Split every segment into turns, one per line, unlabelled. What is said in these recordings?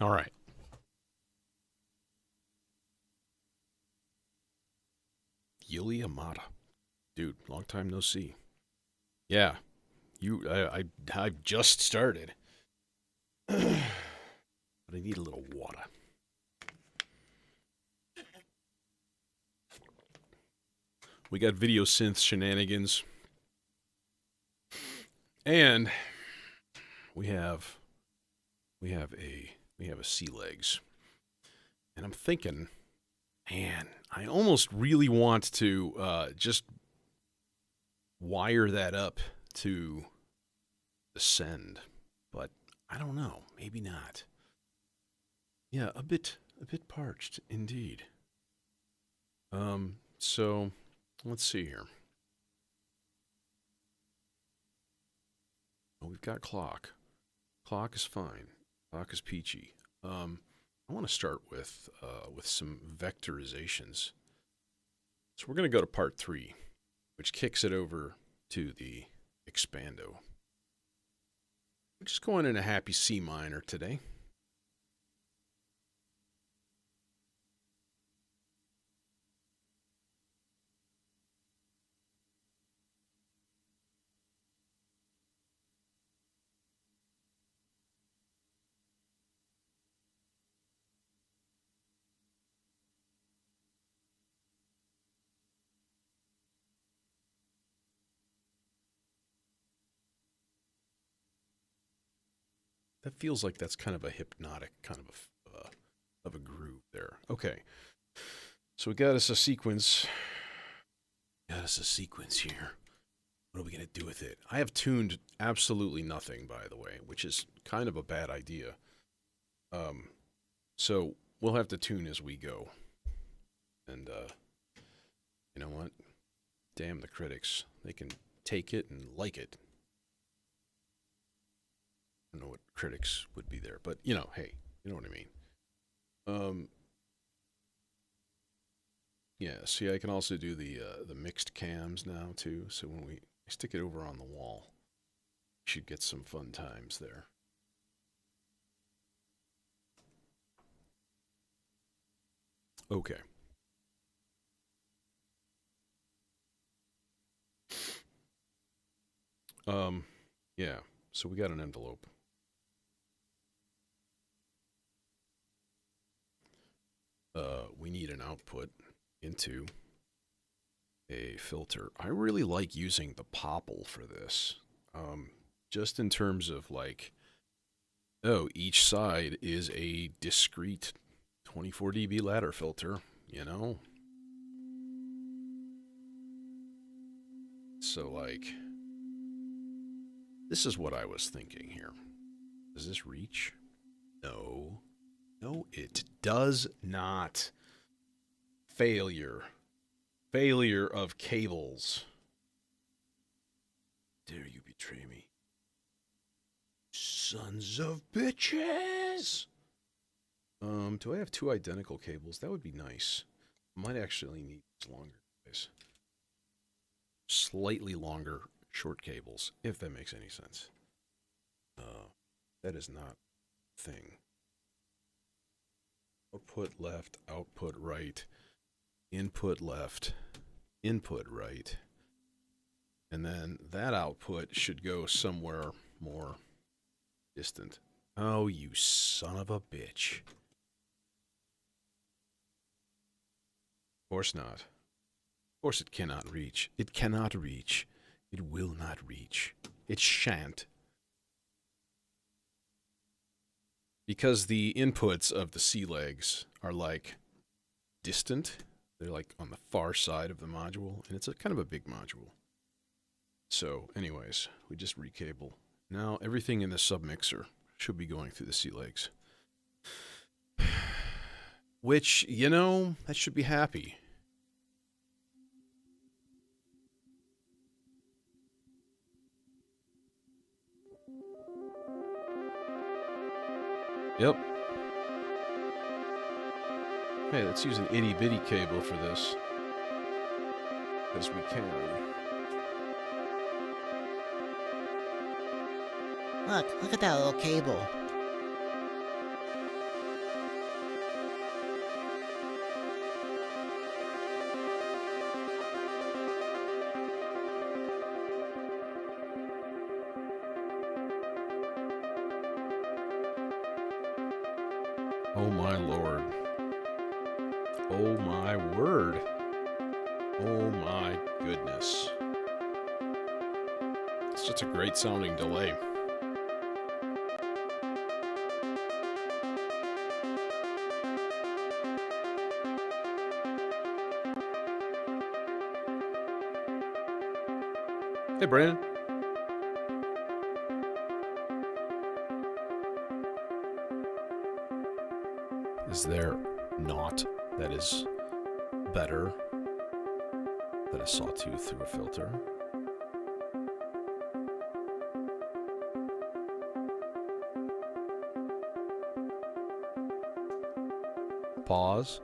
All right. Yulia Amata. Dude, long time no see. Yeah, I've just started. But I need a little water. We got video synth shenanigans. And we have we have a sea legs. And I'm thinking, man, I almost really want to just wire that up to the send, but I don't know, maybe not. Yeah, a bit parched indeed. So let's see here. Oh, we've got clock. Clock is fine. Clock is peachy. I want to start with some vectorizations. So we're going to go to part 3, which kicks it over to the expando. We're just going in a happy C minor today. That feels like that's kind of a hypnotic kind of a groove there. Okay, so we got us a sequence. Got us a sequence here. What are we gonna do with it? I have tuned absolutely nothing, by the way, which is kind of a bad idea. So we'll have to tune as we go. And you know what? Damn the critics. They can take it and like it. I don't know what critics would be there, but hey, you know what I mean. Um, yeah. See, I can also do the mixed cams now too. So when we stick it over on the wall, we should get some fun times there. Okay. Yeah. So we got an envelope. We need an output into a filter. I really like using the popple for this. Just in terms of like, oh, each side is a discrete 24 dB ladder filter, you know? So, like, this is what I was thinking here. Does this reach? No. No, it does not. Failure. Failure of cables. Dare you betray me? Sons of bitches! Do I have 2 identical cables? That would be nice. Might actually need longer, guys. Slightly longer short cables, if that makes any sense. That is not a thing. Output left, output right, input left, input right. And then that output should go somewhere more distant. Oh, you son of a bitch. Of course not. Of course it cannot reach. It cannot reach. It will not reach. It shan't. Because the inputs of the C legs are like distant. They're like on the far side of the module, and it's a kind of a big module. So, anyways, we just recable. Now everything in the submixer should be going through the C legs. Which, that should be happy. Yep. Hey, let's use an itty bitty cable for this. Because we can.
Look at that little cable.
Oh my lord. Oh my word. Oh my goodness. It's just a great sounding delay. Hey, Brandon. Is there not that is better than a sawtooth through a filter? Pause.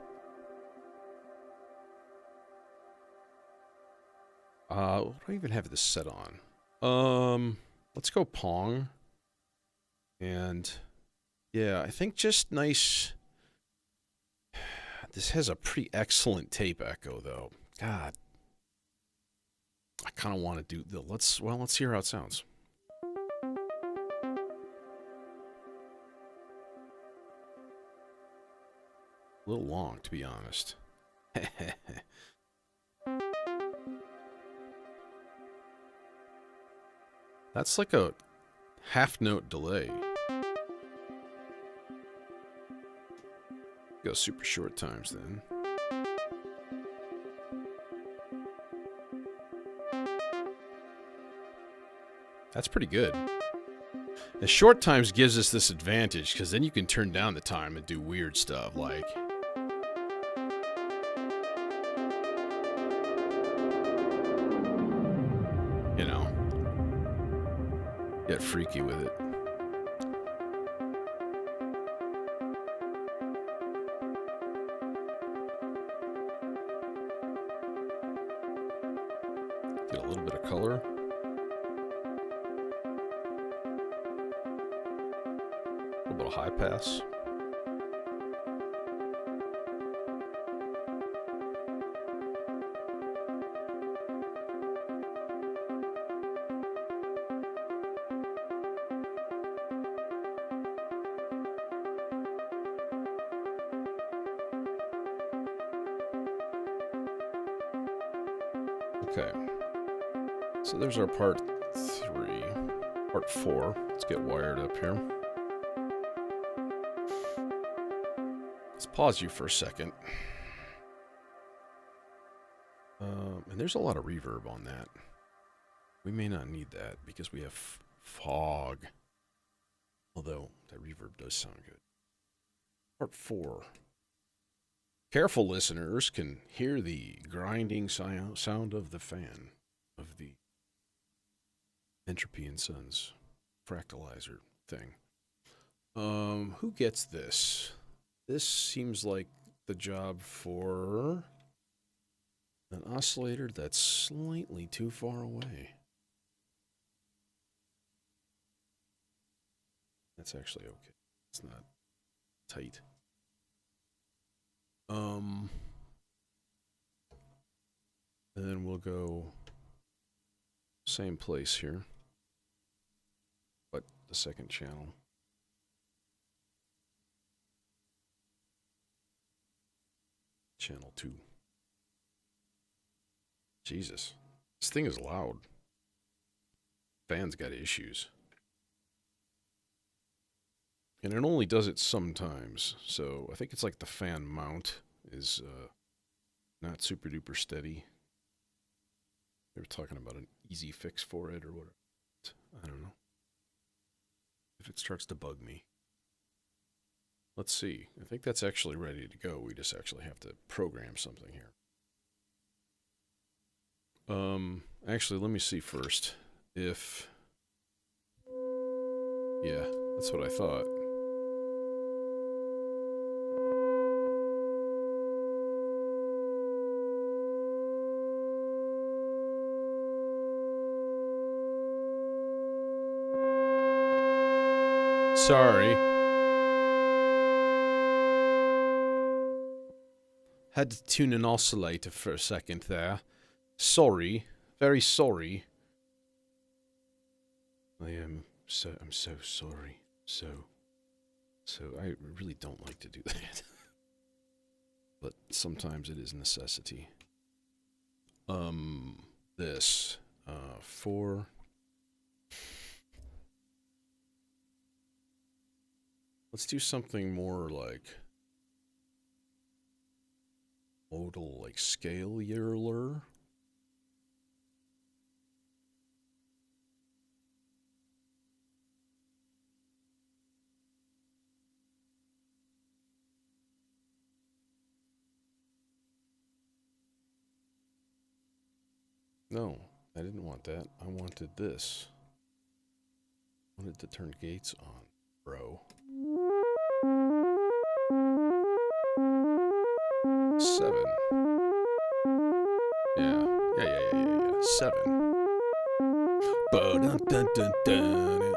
What do I even have this set on? Let's go Pong. And yeah, I think just nice. This has a pretty excellent tape echo though. God. I kind of want to do the let's hear how it sounds. A little long, to be honest. That's like a half-note delay. Go super short times then. That's pretty good. The short times gives us this advantage because then you can turn down the time and do weird stuff like... You know, get freaky with it. Get a little bit of color. A little bit of high pass. Okay, so there's our part 3. Part 4. Let's get wired up here. Let's pause you for a second. And there's a lot of reverb on that. We may not need that because we have fog. Although, that reverb does sound good. Part 4. Careful listeners can hear the grinding sound of the fan of the Entropy and Sons fractalizer thing. Who gets this? This seems like the job for an oscillator that's slightly too far away. That's actually okay. It's not tight. And then we'll go same place here, but the second channel. Channel 2. Jesus, this thing is loud. Fan's got issues. And it only does it sometimes, so I think it's like the fan mount is not super duper steady. They were talking about an easy fix for it or whatever. I don't know. If it starts to bug me. Let's see. I think that's actually ready to go. We just actually have to program something here. Actually, let me see first if... Yeah, that's what I thought. Sorry. Had to tune an oscillator for a second there. Sorry. Very sorry. I'm so sorry. So So I really don't like to do that. But sometimes it is a necessity. This, 4. Let's do something more like modal, like scalar. No, I didn't want that. I wanted this. I wanted to turn gates on, bro. 7. Yeah. 7. Ba-dun-dun-dun-dun.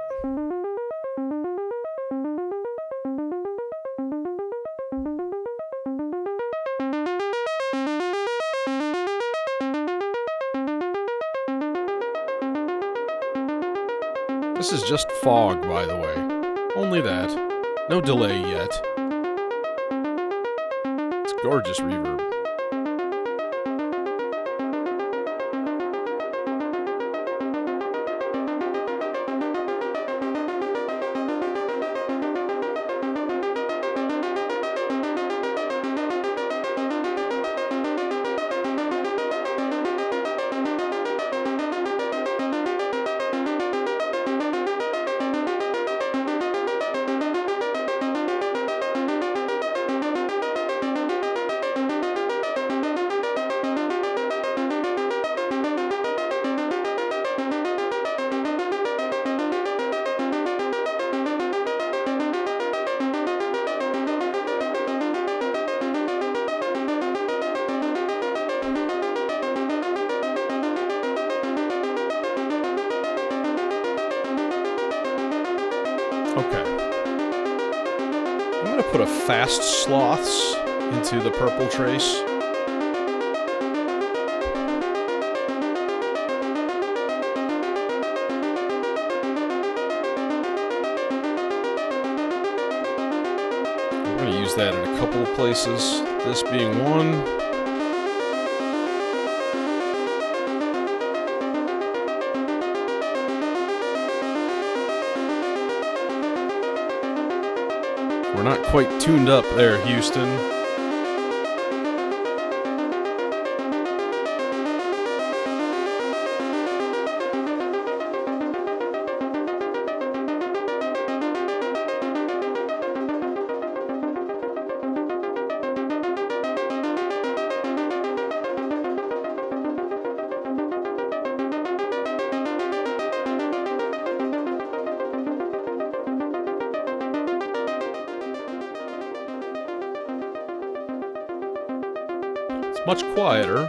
This is just fog, by the way. Only that. No delay yet. It's gorgeous reverb. Okay. I'm gonna put a fast sloths into the purple trace. I'm gonna use that in a couple of places, this being one. We're not quite tuned up there, Houston. Much quieter.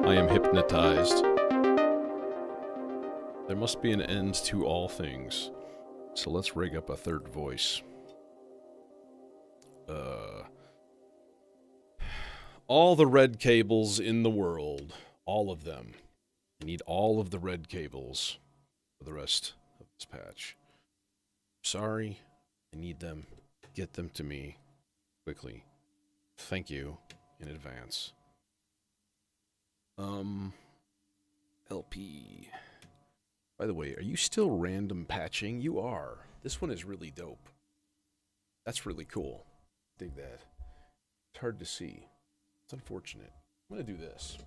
I am hypnotized. There must be an end to all things. So let's rig up a third voice. All the red cables in the world. All of them. I need all of the red cables for the rest of this patch. Sorry. I need them. Get them to me quickly. Thank you in advance. LP. By the way, are you still random patching? You are. This one is really dope. That's really cool. Dig that. It's hard to see. It's unfortunate. I'm gonna do this.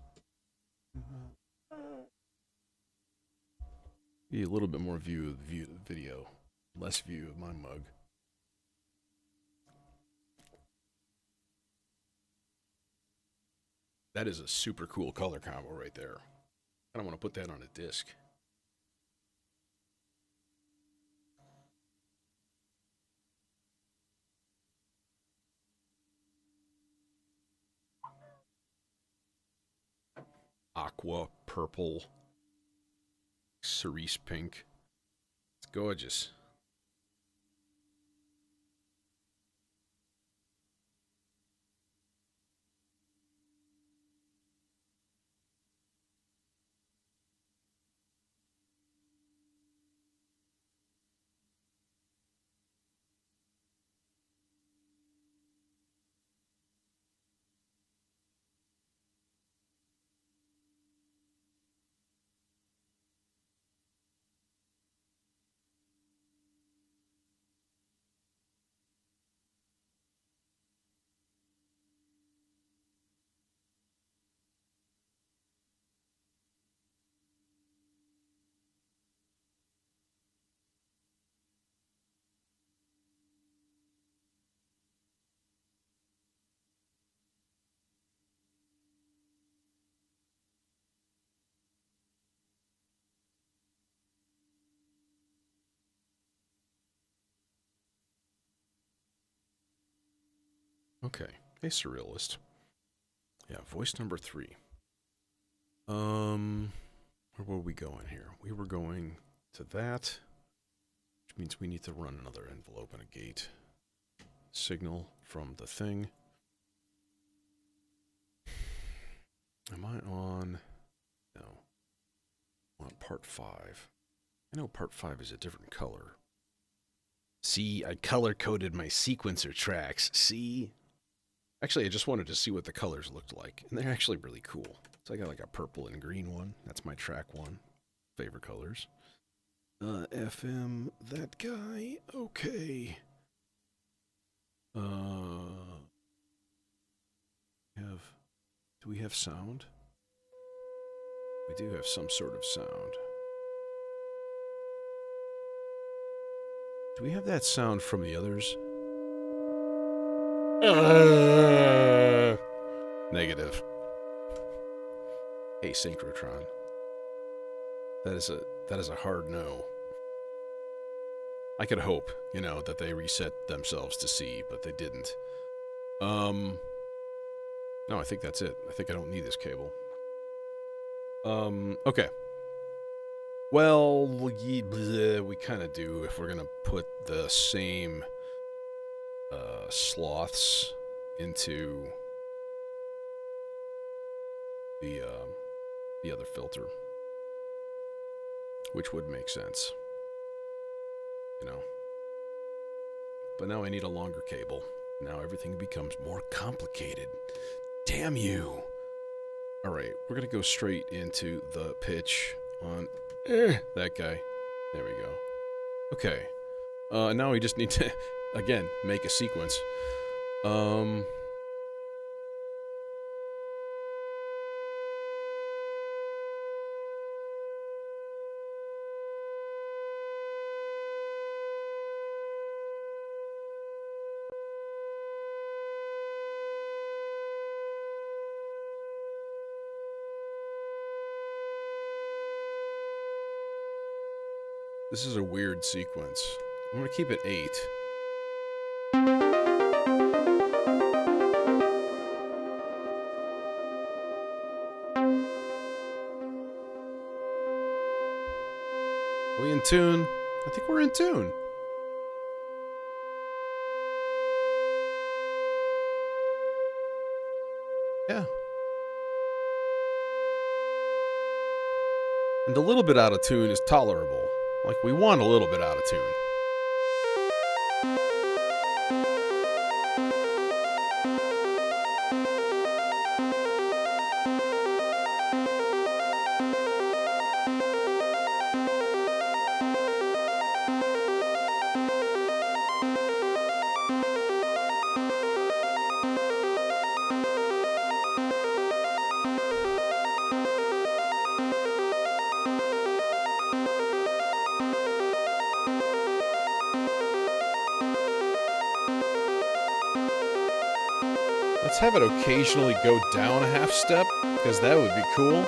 Be a little bit more view of the video. Less view of my mug. That is a super cool color combo right there. I don't want to put that on a disc. aqua purple, cerise pink. It's gorgeous. Okay, a surrealist. Yeah, voice number 3. Where were we going here? We were going to that, which means we need to run another envelope and a gate signal from the thing. Am I on? No. I'm on part 5. I know part 5 is a different color. See, I color-coded my sequencer tracks. See? Actually, I just wanted to see what the colors looked like, and they're actually really cool. So I got like a purple and green one. That's my track 1. Favorite colors. FM, that guy. Okay. Do we have sound? We do have some sort of sound. Do we have that sound from the others? Negative. Hey, Synchrotron. That is a hard no. I could hope, that they reset themselves to C, but they didn't. No, I think that's it. I think I don't need this cable. Okay. Well, we kind of do if we're gonna put the same sloths into the other filter, which would make sense, But now I need a longer cable. Now everything becomes more complicated. Damn you! All right, we're gonna go straight into the pitch on that guy. There we go. Okay. Now we just need to, again, make a sequence. This is a weird sequence. I'm gonna keep it 8. Are we in tune? I think we're in tune. Yeah. And a little bit out of tune is tolerable. Like, we want a little bit out of tune. Let's have it occasionally go down a half step, because that would be cool.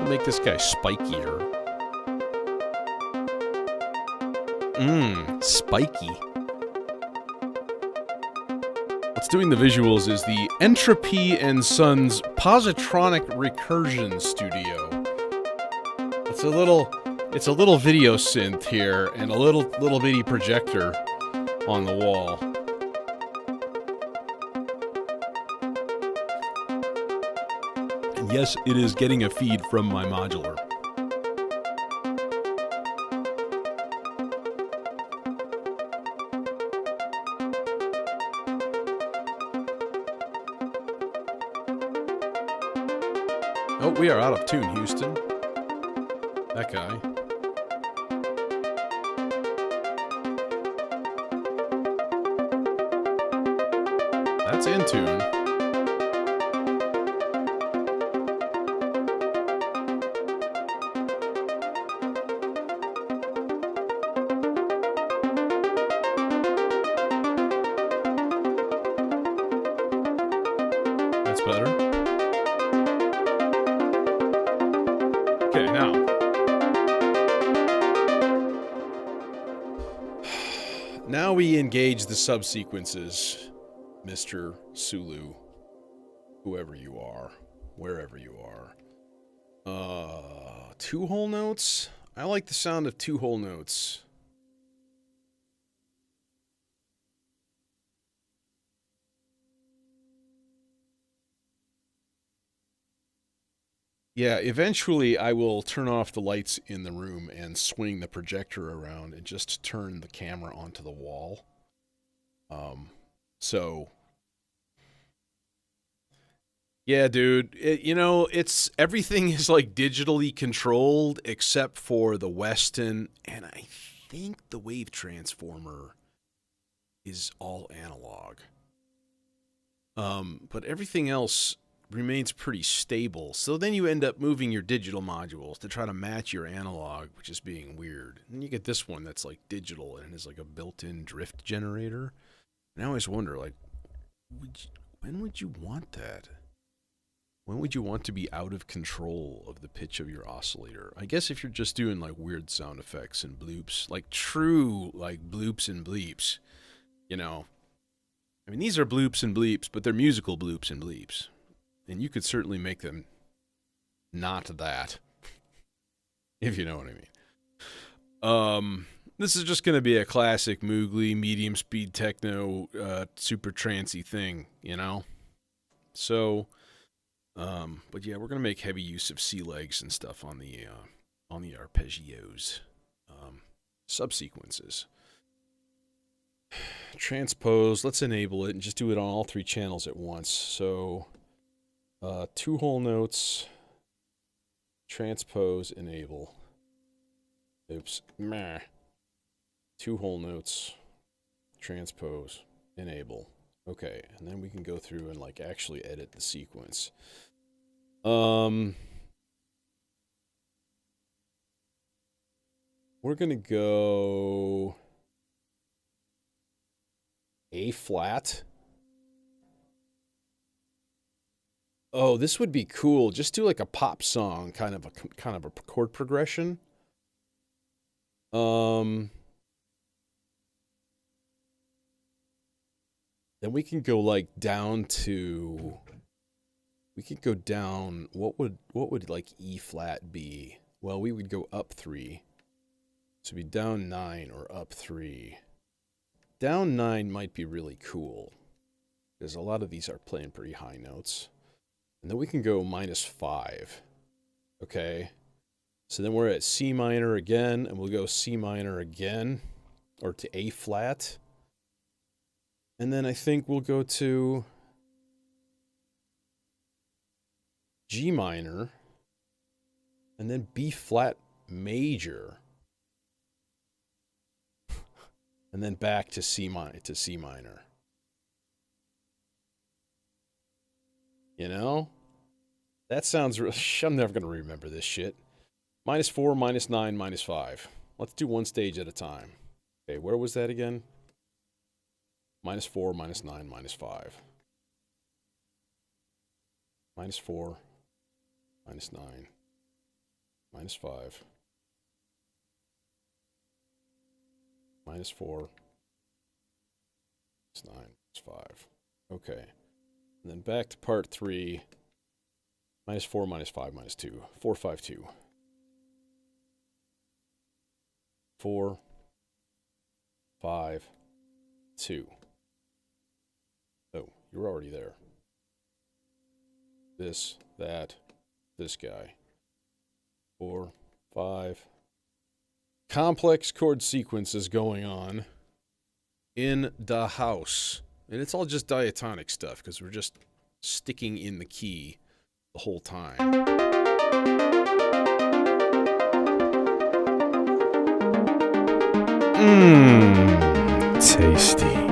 make this guy spikier. Spiky. What's doing the visuals is the Entropy and Sons Positronic Recursion Studio. It's a little video synth here and a little bitty projector on the wall. And yes, it is getting a feed from my modular. Oh, we are out of tune, Houston. That guy. That's in tune. That's better. Okay, now we engage the subsequences, Mr. Sulu, whoever you are, wherever you are. Two whole notes? I like the sound of two whole notes. Yeah, eventually I will turn off the lights in the room and swing the projector around and just turn the camera onto the wall. So... Yeah, dude, it's everything is like digitally controlled except for the Weston, and I think the wave transformer is all analog. But everything else remains pretty stable. So then you end up moving your digital modules to try to match your analog, which is being weird. And you get this one that's like digital and is like a built-in drift generator. And I always wonder, like, when would you want that? When would you want to be out of control of the pitch of your oscillator? I guess if you're just doing like weird sound effects and bloops, like true like bloops and bleeps, I mean, these are bloops and bleeps, but they're musical bloops and bleeps. And you could certainly make them not that, if you know what I mean. This is just going to be a classic Moogly, medium speed techno, super trancey thing, So... but yeah, we're gonna make heavy use of C legs and stuff on the arpeggios, subsequences. Transpose. Let's enable it and just do it on all three channels at once. So, two whole notes. Transpose. Enable. Oops. Meh. Two whole notes. Transpose. Enable. Okay, and then we can go through and like actually edit the sequence. We're gonna go A flat. Oh, this would be cool. Just do like a pop song, kind of a chord progression. Then we can go like down to, we could go down, what would like E flat be? Well, we would go up 3. So it'd be down 9 or up 3. Down 9 might be really cool, because a lot of these are playing pretty high notes. And then we can go -5. Okay. So then we're at C minor again, and we'll go C minor again, or to A flat. And then I think we'll go to G minor, and then B flat major, and then back to C minor. That sounds real. I'm never gonna remember this shit. -4, -9, -5. Let's do one stage at a time. Okay, where was that again? -4, -9, -5. -4, -9. -5. -4. -9. -5. Okay. And then back to part 3. -4, -5, -2. 4, 5, 2. 4, 5, 2. Oh, you're already there. This, that, this guy. 4, 5. Complex chord sequence is going on in the house. And it's all just diatonic stuff because we're just sticking in the key the whole time. Tasty.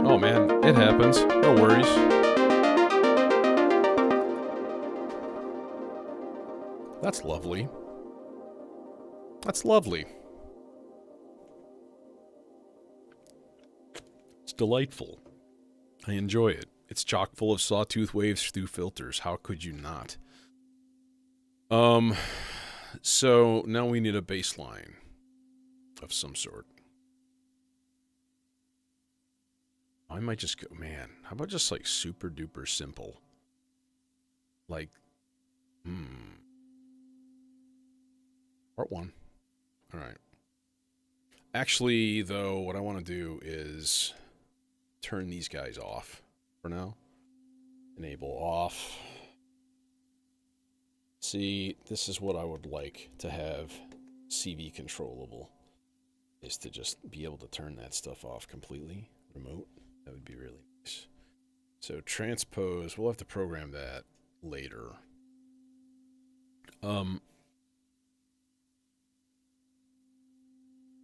Oh man, it happens. No worries. That's lovely. That's lovely. It's delightful. I enjoy it. It's chock full of sawtooth waves through filters. How could you not? So now we need a bass line of some sort. I might just go, man, how about just like super duper simple? Like, Part 1. All right. Actually, though, what I want to do is turn these guys off for now. Enable off. See, this is what I would like to have CV controllable, is to just be able to turn that stuff off completely, remote. That would be really nice. So transpose, we'll have to program that later.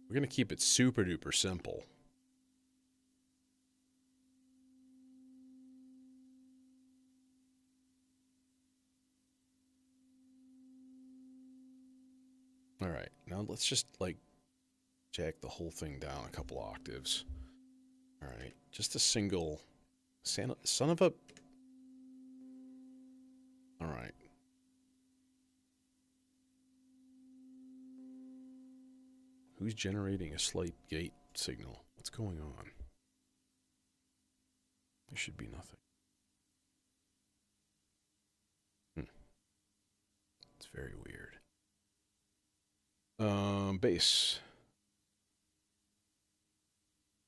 We're going to keep it super duper simple. All right, now let's just like jack the whole thing down a couple octaves. All right, just a single son of a... All right. Who's generating a slight gate signal? What's going on? There should be nothing. It's very weird. Bass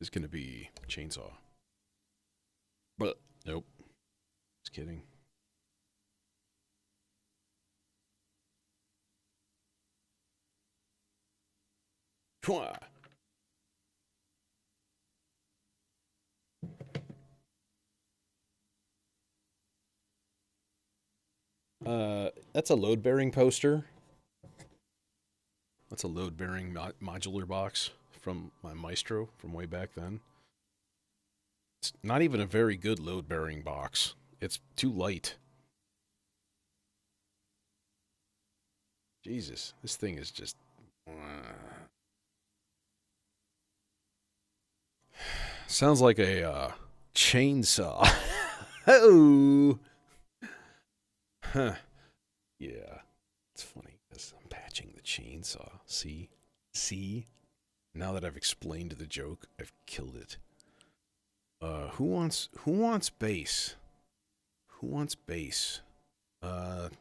is going to be chainsaw. But nope. Just kidding. That's a load-bearing poster. That's a load-bearing modular box from my Maestro from way back then. It's not even a very good load-bearing box. It's too light. Jesus, this thing is just... Sounds like a chainsaw. Oh! Huh. Yeah. It's funny because I'm patching the chainsaw. See? See? Now that I've explained the joke, I've killed it. Who wants bass? Who wants bass? Dual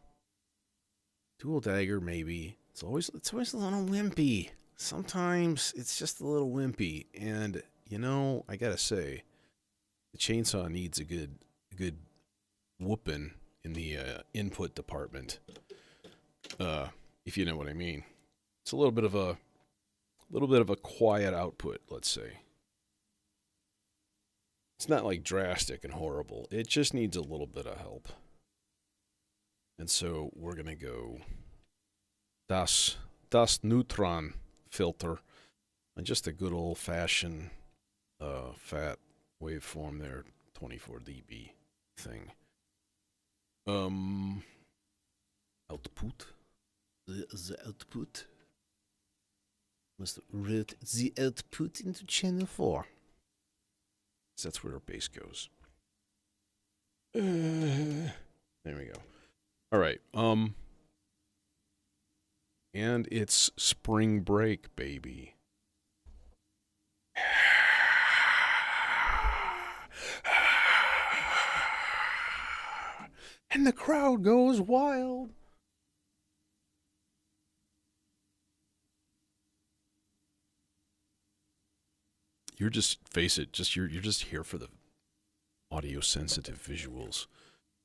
dagger, maybe. It's always a little wimpy. Sometimes it's just a little wimpy. And, you know, I gotta say, the chainsaw needs a good whooping in the input department. If you know what I mean. It's a little bit of a quiet output, let's say. It's not like drastic and horrible. It just needs a little bit of help. And so we're going to go Das Neutron filter. And just a good old-fashioned fat waveform there, 24 dB thing. Output. The output. Must route the output into channel 4. So that's where our bass goes. There we go. All right. And it's spring break, baby. And the crowd goes wild. You're just, face it, you're just here for the audio sensitive visuals.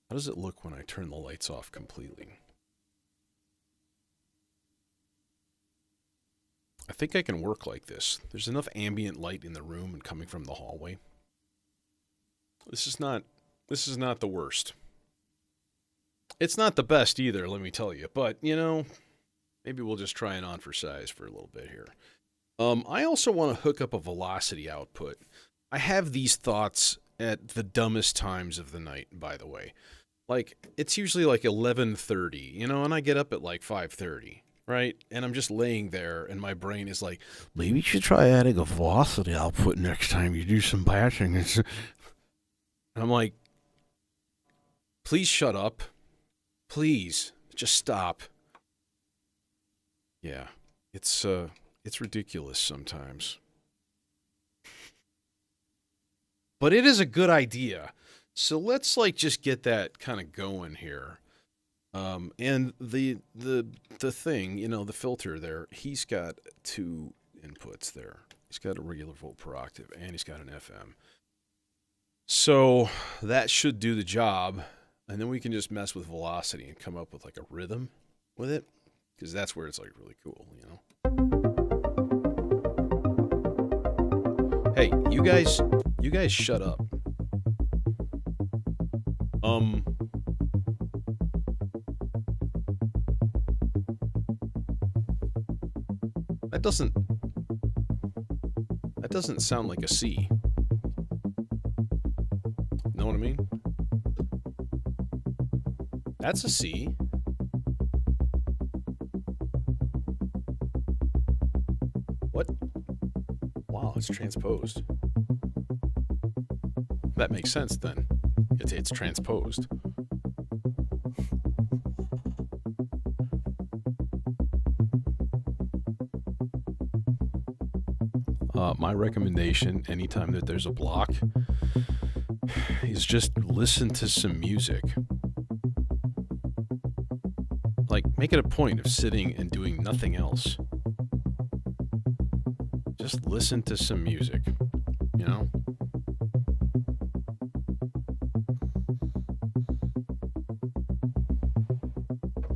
How does it look when I turn the lights off completely? I think I can work like this. There's enough ambient light in the room and coming from the hallway. This is not the worst. It's not the best either, let me tell you. But, you know, maybe we'll just try it on for size for a little bit here. I also want to hook up a velocity output. I have these thoughts at the dumbest times of the night, by the way. Like, it's usually like 11:30, you know, and I get up at like 5:30, right? And I'm just laying there, and my brain is like, maybe you should try adding a velocity output next time you do some batching. And I'm like, please shut up. Please, just stop. Yeah, it's ridiculous sometimes. But it is a good idea. So let's like just get that kind of going here. And the thing, you know, the filter there, he's got two inputs there. He's got a regular volt per octave and he's got an FM. So that should do the job. And then we can just mess with velocity and come up with like a rhythm with it. Because that's where it's like really cool, you know? Hey, you guys shut up. That doesn't sound like a C. Know what I mean? That's a C. What? Wow, it's transposed. That makes sense then. It's transposed. My recommendation, anytime that there's a block, is just listen to some music. Like, make it a point of sitting and doing nothing else. Just listen to some music, you know?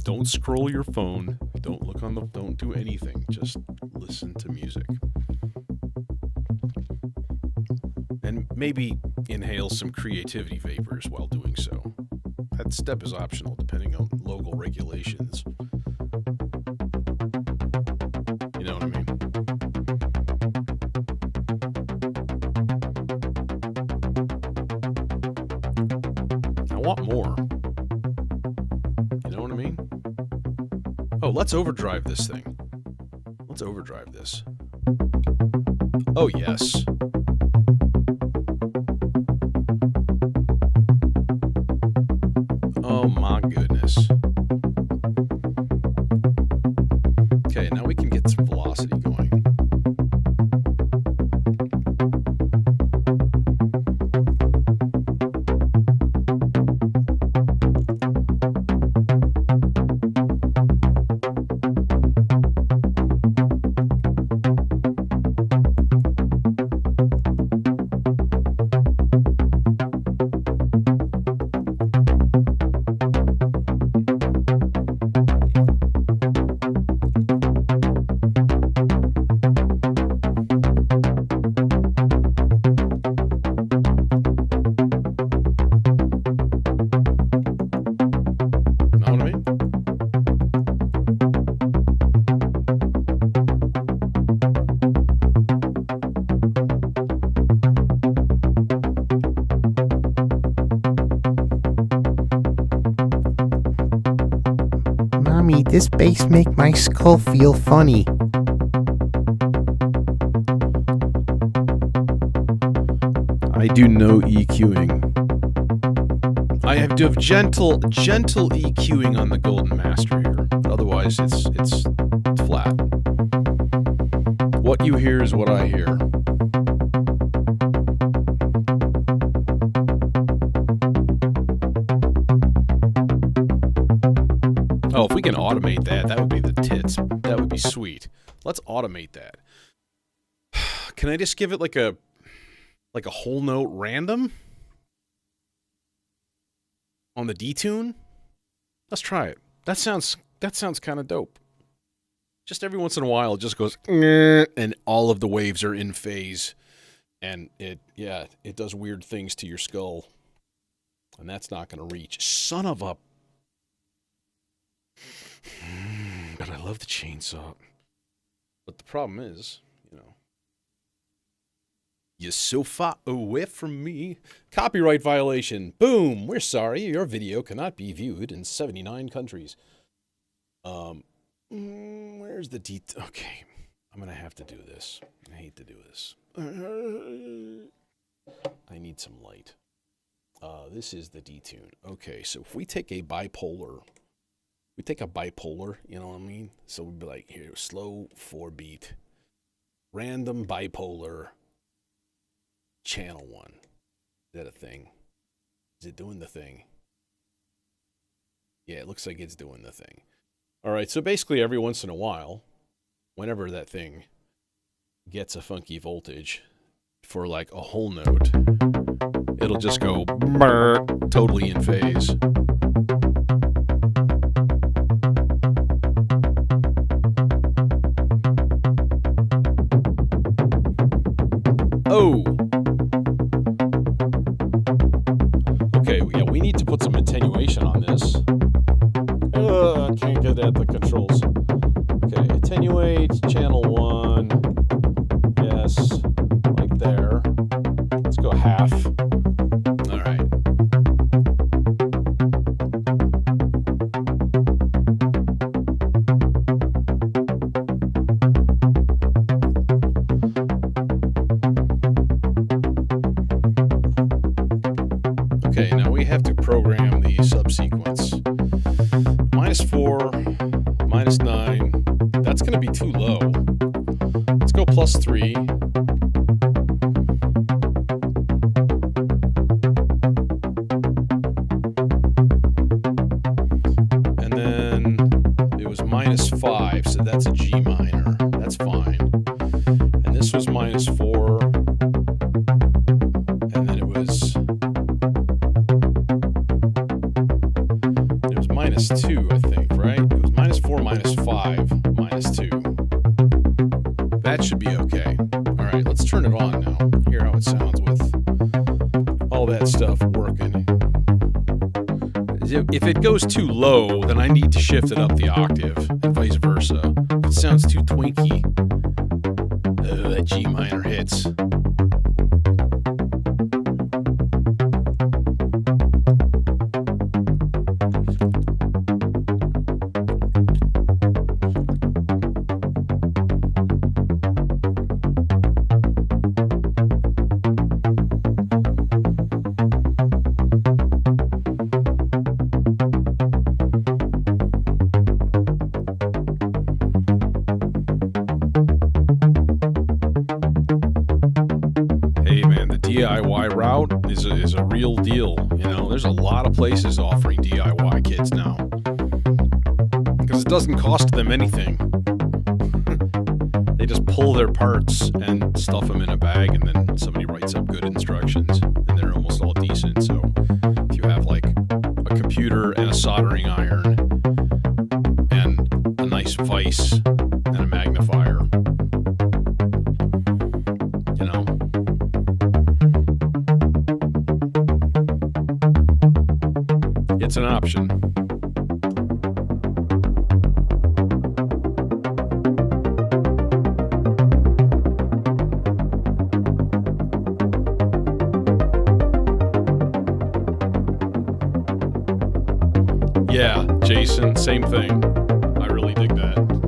Don't scroll your phone. Don't look on don't do anything. Just listen to music. And maybe inhale some creativity vapors while doing so. That step is optional depending on local regulations. You know what I mean? I want more. You know what I mean? Oh, let's overdrive this thing. Let's overdrive this. Oh, yes. Oh my goodness. Okay, now we can get some velocity going.
This bass make my skull feel funny.
I do no EQing. I have to have gentle EQing on the Golden Master here. Otherwise, it's flat. What you hear is what I hear. Oh, if we can automate that, that would be the tits. That would be sweet. Let's automate that. Can I just give it like a whole note random on the detune? Let's try it. That sounds kind of dope. Just every once in a while, it just goes, and all of the waves are in phase, and it does weird things to your skull, and that's not going to reach. Son of a. But I love the chainsaw. But the problem is, you're so far away from me. Copyright violation. Boom. We're sorry. Your video cannot be viewed in 79 countries. Where's the Okay. I'm going to have to do this. I hate to do this. I need some light. This is the detune. Okay, so if we take a bipolar, you know what I mean? So we'd be like, here, slow 4-beat, random bipolar, channel 1. Is that a thing? Is it doing the thing? Yeah, it looks like it's doing the thing. All right, so basically every once in a while, whenever that thing gets a funky voltage for like a whole note, it'll just go totally in phase. Oh! Okay, yeah, we need to put some attenuation on this. Can't get at the controls. Okay, attenuate, channel 1. Yes, like there. Let's go half. All right. Okay, now we have to program the subsequence. -4, -9. That's going to be too low. Let's go +3. And then it was -5, so that's a G minor. That's fine. And this was -4. And then it was -2, I think, right? It was -4, -5, -2. That should be okay. All right, let's turn it on now. Hear how it sounds with all that stuff working. If it goes too low, then I need to shift it up the octave, and vice versa. If it sounds too twinky, that G minor hits. DIY route is a real deal. There's a lot of places offering DIY kits now because it doesn't cost them anything. They just pull their parts and stuff them in a bag, and then somebody writes up good instructions, and they're almost all decent. So if you have like a computer and a soldering iron and a nice vise and a magnifier, it's an option. Yeah, Jason, same thing. I really dig that.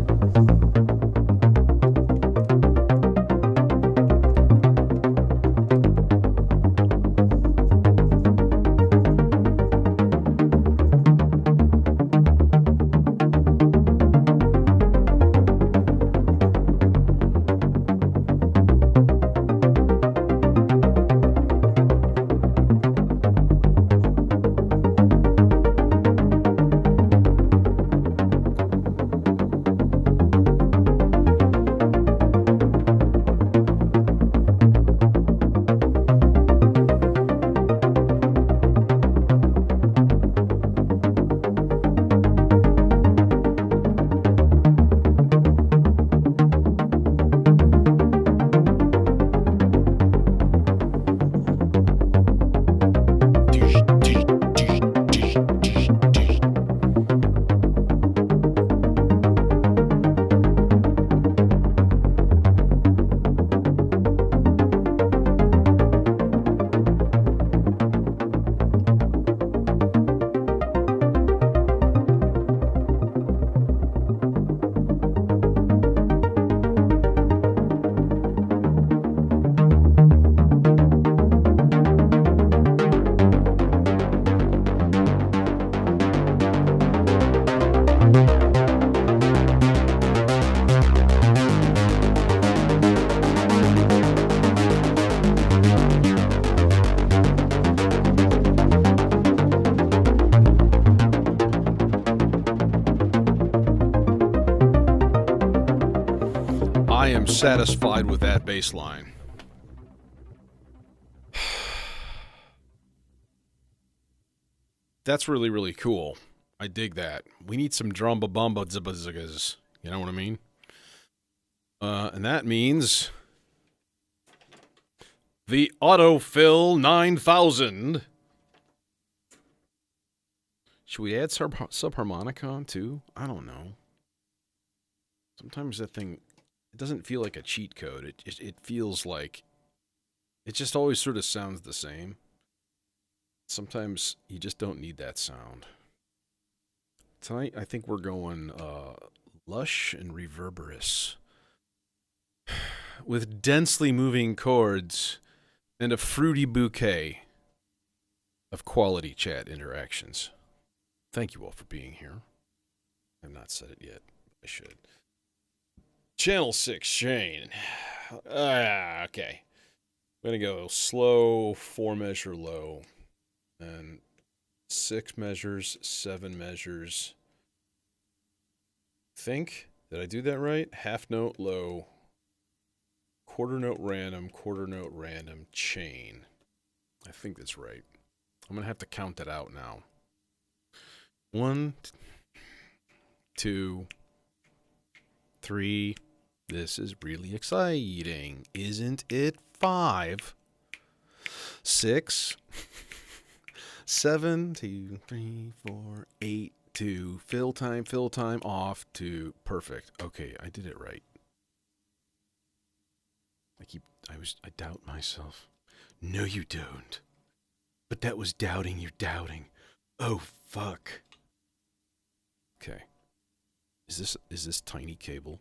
I am satisfied with that bass line. That's really, really cool. I dig that. We need some drumba bumba zibazzigas. You know what I mean? And that means the autofill 9000. Should we add subharmonica on too? I don't know. Sometimes that thing, it doesn't feel like a cheat code. It feels like it just always sort of sounds the same. Sometimes you just don't need that sound. Tonight, I think we're going lush and reverberous with densely moving chords and a fruity bouquet of quality chat interactions. Thank you all for being here. I've not said it yet. I should. Channel 6, Shane. Okay. I'm going to go slow, 4 measure low. And 6 measures, 7 measures. Think? Did I do that right? Half note low. Quarter note random, chain. I think that's right. I'm going to have to count that out now. 1, 2, 3. This is really exciting. Isn't it? 5, 6, 7, 2, 3, 4, 8, 2. Fill time, off to perfect. Okay, I did it right. I doubt myself. No, you don't. But that was doubting your doubting. Oh, fuck. Okay. Is this tiny cable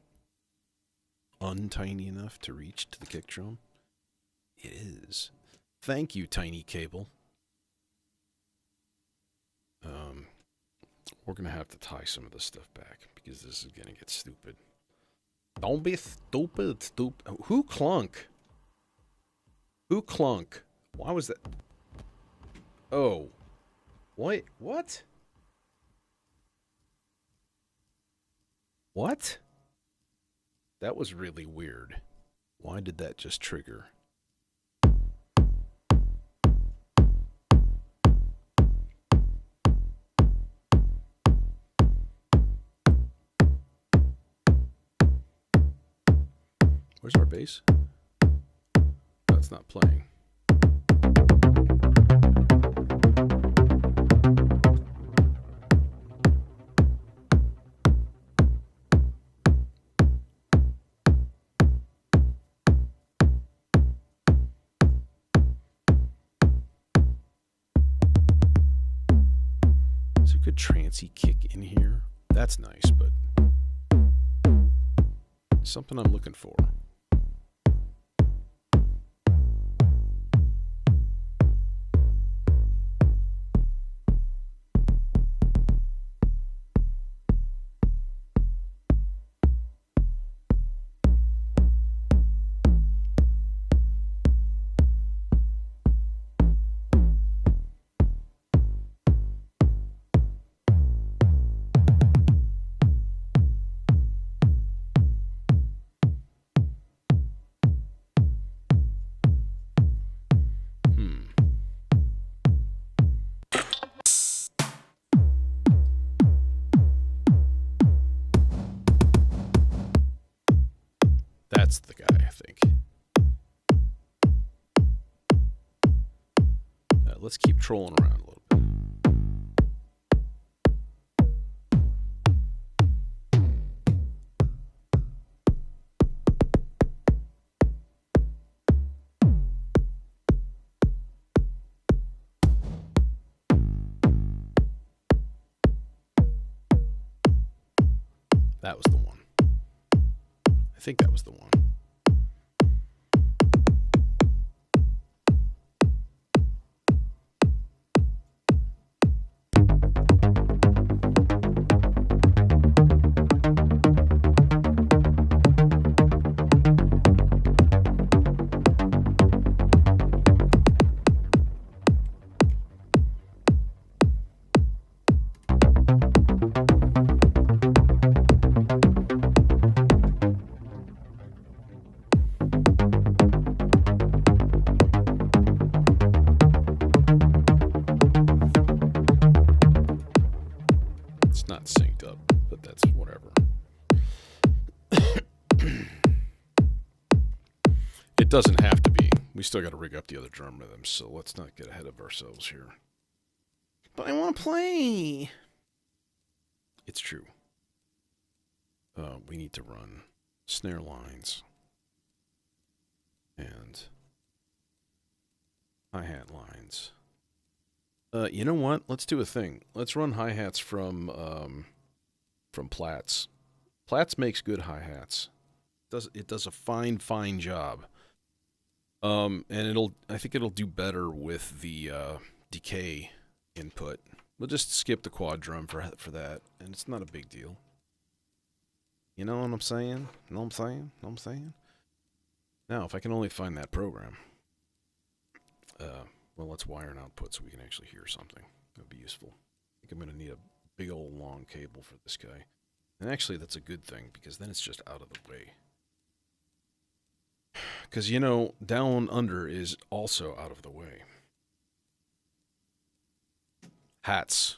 untiny enough to reach to the kick drum? It is. Thank you, tiny cable. We're gonna have to tie some of this stuff back because this is gonna get stupid. Don't be stupid. Who clunk? Who clunk? Why was that? Oh. What? What? That was really weird. Why did that just trigger? Where's our bass? Oh, it's not playing. There's a good trancy kick in here. That's nice, but Something I'm looking for. That's the guy, I think. Let's keep trolling around a little bit. That was the one. I think that was the one. It's not synced up, but that's whatever. It doesn't have to be. We still got to rig up the other drum rhythms, so let's not get ahead of ourselves here. But I want to play. It's true. We need to run snare lines and hi-hat lines. You know what? Let's do a thing. Let's run hi-hats from Platts. Platts makes good hi-hats. It does a fine job. And I think it'll do better with the decay input. We'll just skip the quad drum for that, and it's not a big deal. You know what I'm saying? Know what I'm saying? Now, if I can only find that program. Well, let's wire an output so we can actually hear something. That would be useful. I think I'm going to need a big old long cable for this guy. And actually, that's a good thing, because then it's just out of the way. Because, you know, down under is also out of the way. Hats.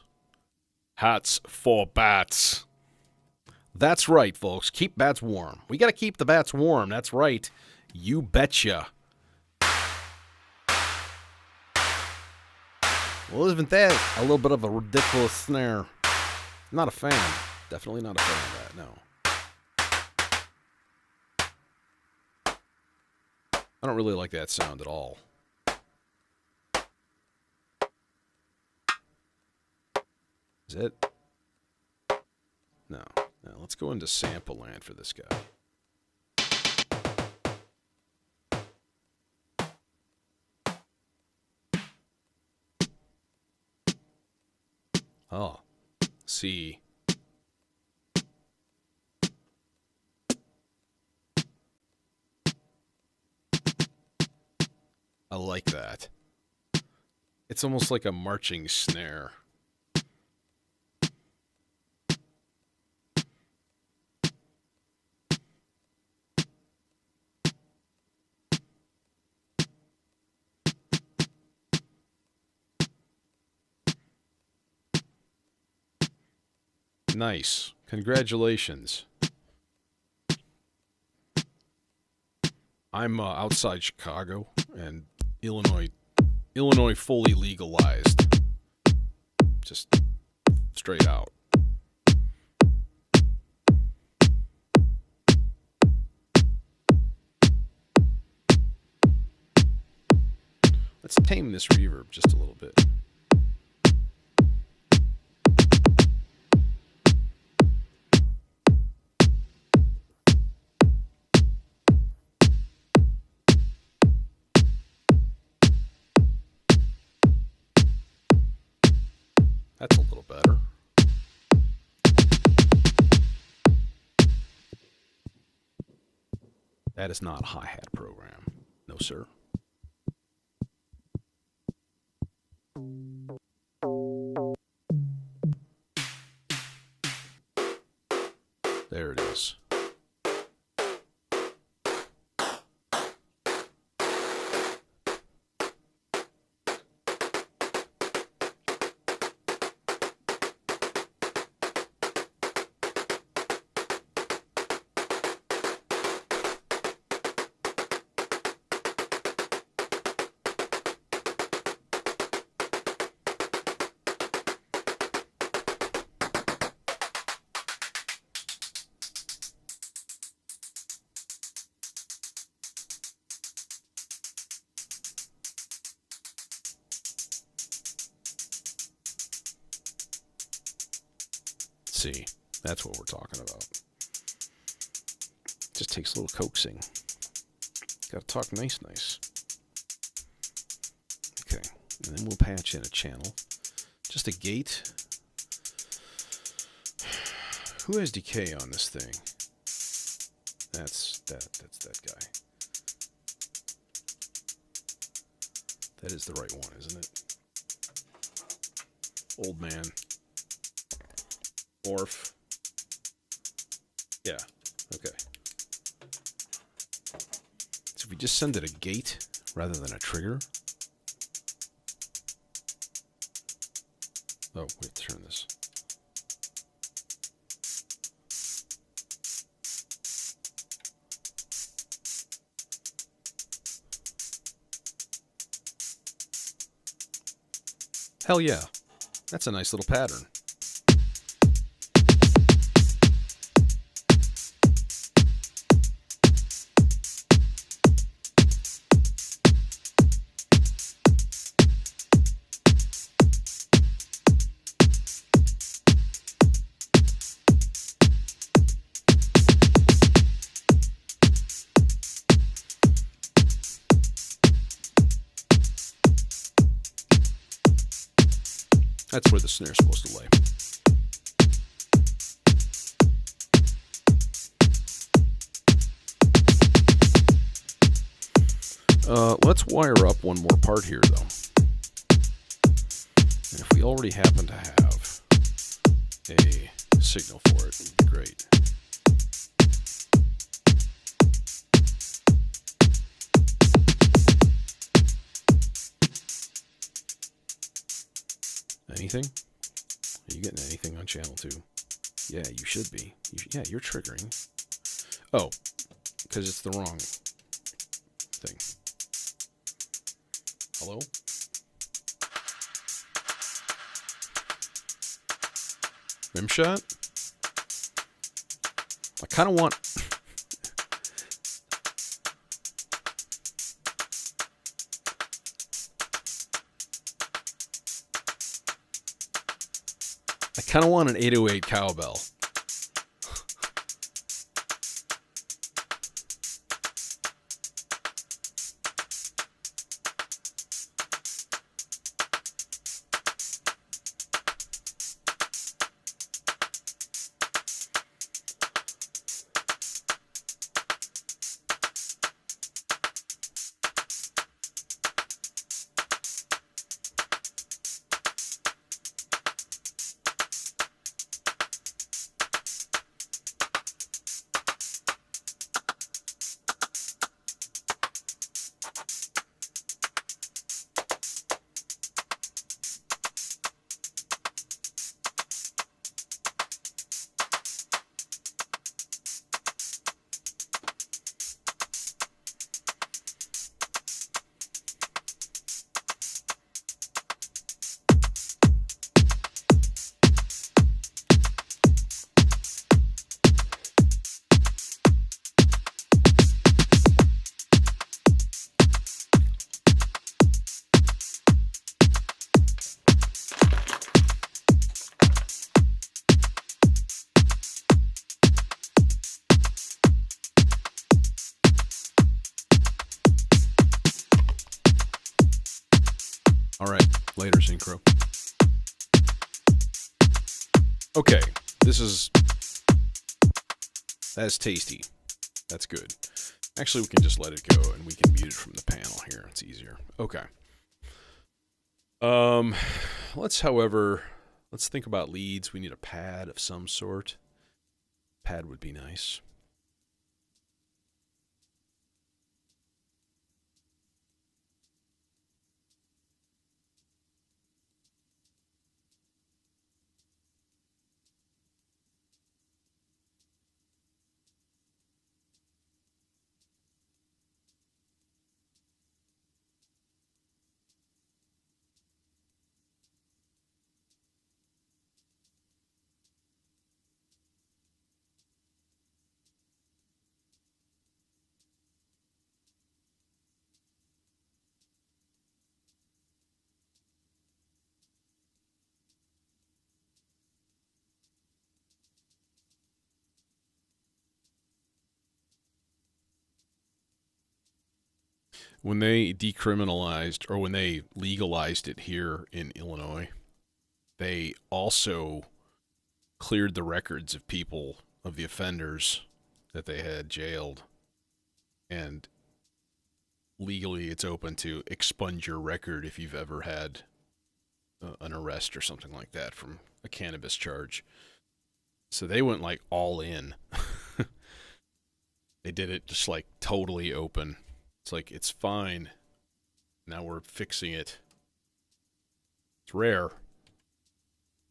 Hats for bats. That's right, folks. Keep bats warm. We got to keep the bats warm. That's right. You betcha. Well, isn't that a little bit of a ridiculous snare? Not a fan. Definitely not a fan of that, no. I don't really like that sound at all. Is it? No. Now, let's go into sample land for this guy. Oh, C. I like that. It's almost like a marching snare. Nice. Congratulations. I'm outside Chicago, and Illinois fully legalized. Just straight out. Let's tame this reverb just a little bit. That is not a hi-hat program. No, sir. There it is. See, that's what we're talking about. Just takes a little coaxing. Gotta talk nice. Okay, and then we'll patch in a channel. Just a gate. Who has decay on this thing? That's that guy. That is the right one, isn't it? Old man. Orf. Yeah, okay. So if we just send it a gate rather than a trigger. Oh, we have to turn this. Hell yeah. That's a nice little pattern. That's where the snare's supposed to lay. Let's wire up one more part here, though. And if we already happen to have a signal for it, it'd be great. Anything? Are you getting anything on channel 2? Yeah, you should be. Yeah, you're triggering. Oh, because it's the wrong thing. Hello? Rimshot? I kind of want... I kind of want an 808 cowbell. All right, later, Synchro. Okay, that's tasty. That's good. Actually, we can just let it go and we can mute it from the panel here. It's easier. Okay. Let's think about leads. We need a pad of some sort. Pad would be nice. When they decriminalized or when they legalized it here in Illinois, they also cleared the records of people, of the offenders that they had jailed. And legally, it's open to expunge your record if you've ever had an arrest or something like that from a cannabis charge. So they went like all in. They did it just like totally open. It's like, it's fine. Now we're fixing it. It's rare.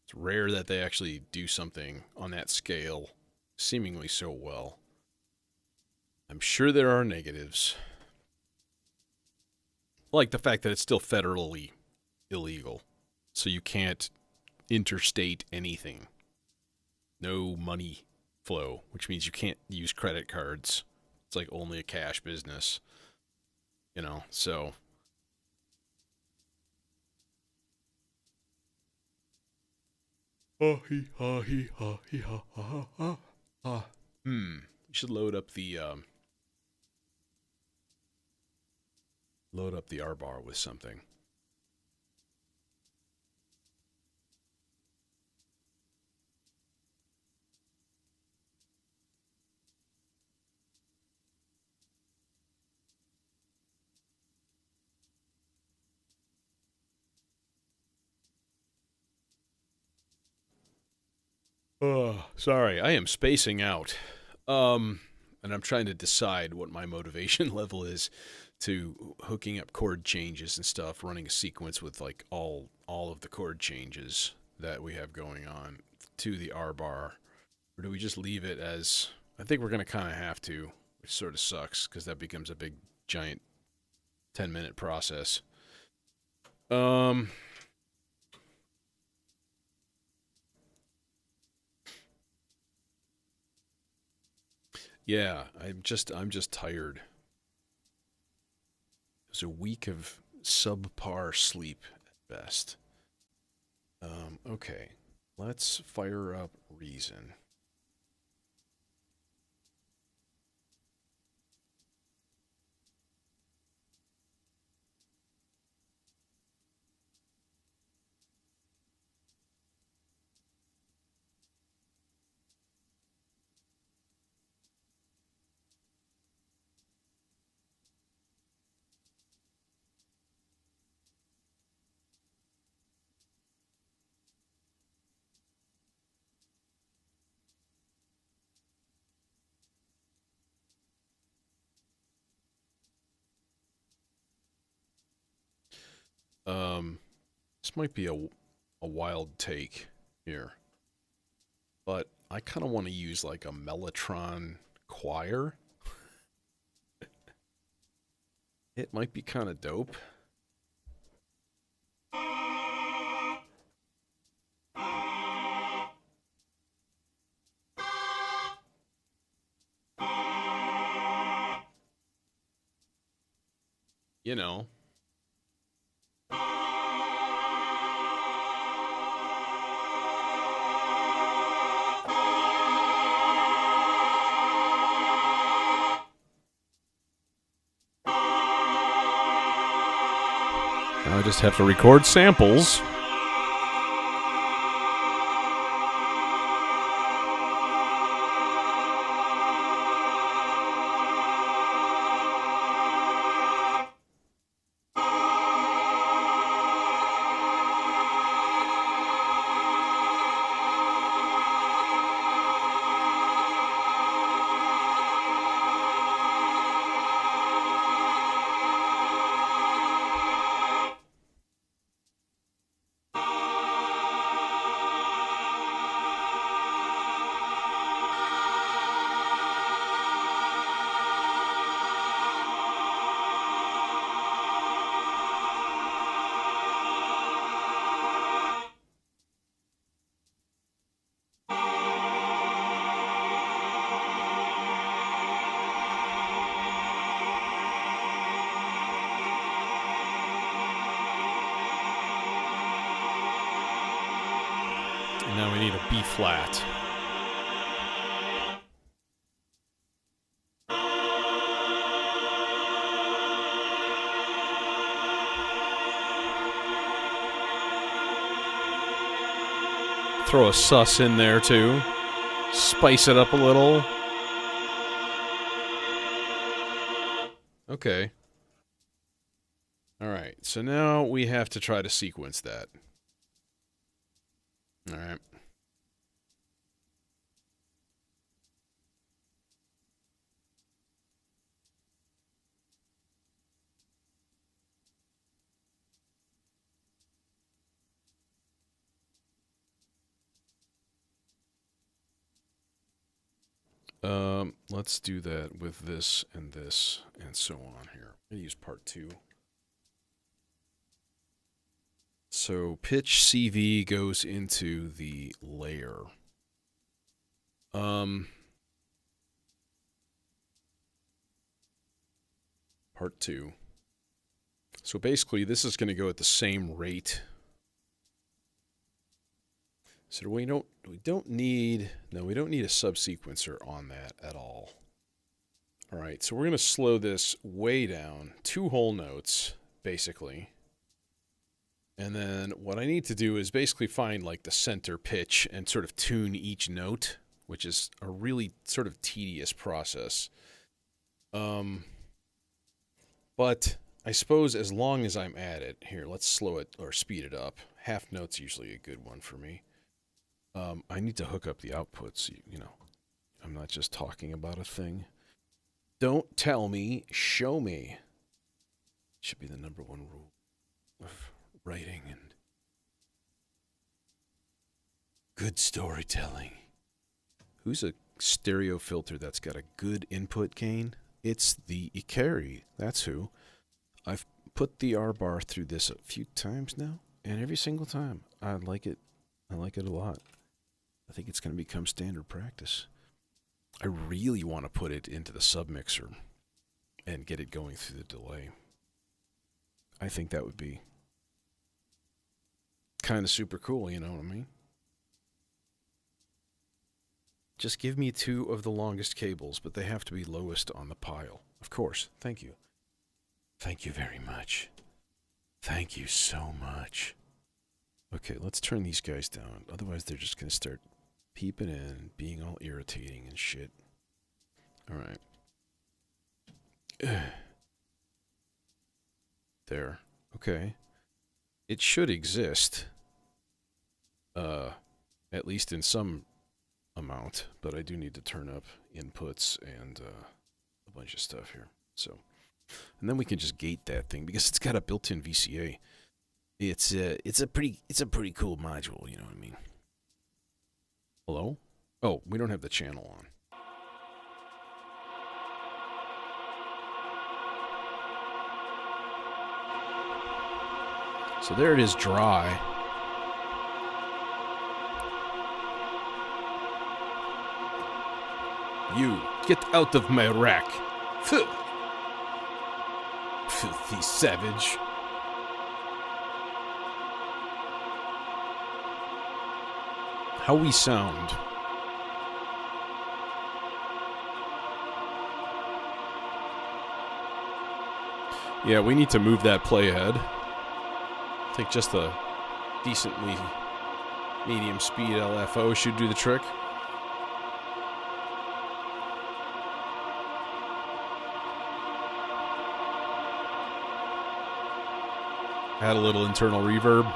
It's rare that they actually do something on that scale seemingly so well. I'm sure there are negatives. Like the fact that it's still federally illegal. So you can't interstate anything. No money flow, which means you can't use credit cards. It's like only a cash business. You know, so. You should load up the R bar with something. Oh, sorry, I am spacing out. And I'm trying to decide what my motivation level is to hooking up chord changes and stuff, running a sequence with like all of the chord changes that we have going on to the R bar. Or do we just leave it as, I think we're going to kind of have to, which sort of sucks because that becomes a big giant 10-minute process. Yeah, I'm just tired. It was a week of subpar sleep at best. Okay, let's fire up Reason. This might be a wild take here, but I kind of want to use like a Mellotron choir. It might be kind of dope. You know. I just have to record samples. B flat. Throw a sus in there too. Spice it up a little. Okay. Alright, so now we have to try to sequence that. Alright. Let's do that with this and so on here. I'm going to use part 2. So pitch CV goes into the layer. Part 2. So basically this is going to go at the same rate. So we don't need a subsequencer on that at all. All right, so we're going to slow this way down, 2 whole notes basically. And then what I need to do is basically find like the center pitch and sort of tune each note, which is a really sort of tedious process. But I suppose as long as I'm at it, here, let's slow it or speed it up. Half note's usually a good one for me. I need to hook up the outputs, you know. I'm not just talking about a thing. Don't tell me, show me. Should be the #1 rule of writing and good storytelling. Who's a stereo filter that's got a good input gain? It's the Ikari. That's who. I've put the R bar through this a few times now, and every single time I like it. I like it a lot. I think it's going to become standard practice. I really want to put it into the submixer and get it going through the delay. I think that would be kind of super cool, you know what I mean? Just give me 2 of the longest cables, but they have to be lowest on the pile. Of course. Thank you. Thank you very much. Thank you so much. Okay, let's turn these guys down. Otherwise, they're just going to start peeping in, being all irritating and shit. All right. There. Okay. It should exist. At least in some amount, but I do need to turn up inputs and a bunch of stuff here. So, and then we can just gate that thing because it's got a built-in VCA. It's a pretty cool module, you know what I mean? Hello? Oh, we don't have the channel on. So there it is, dry. You, get out of my rack. Filthy savage. How we sound. Yeah, we need to move that playhead. I think just a decently medium speed LFO should do the trick. Add a little internal reverb.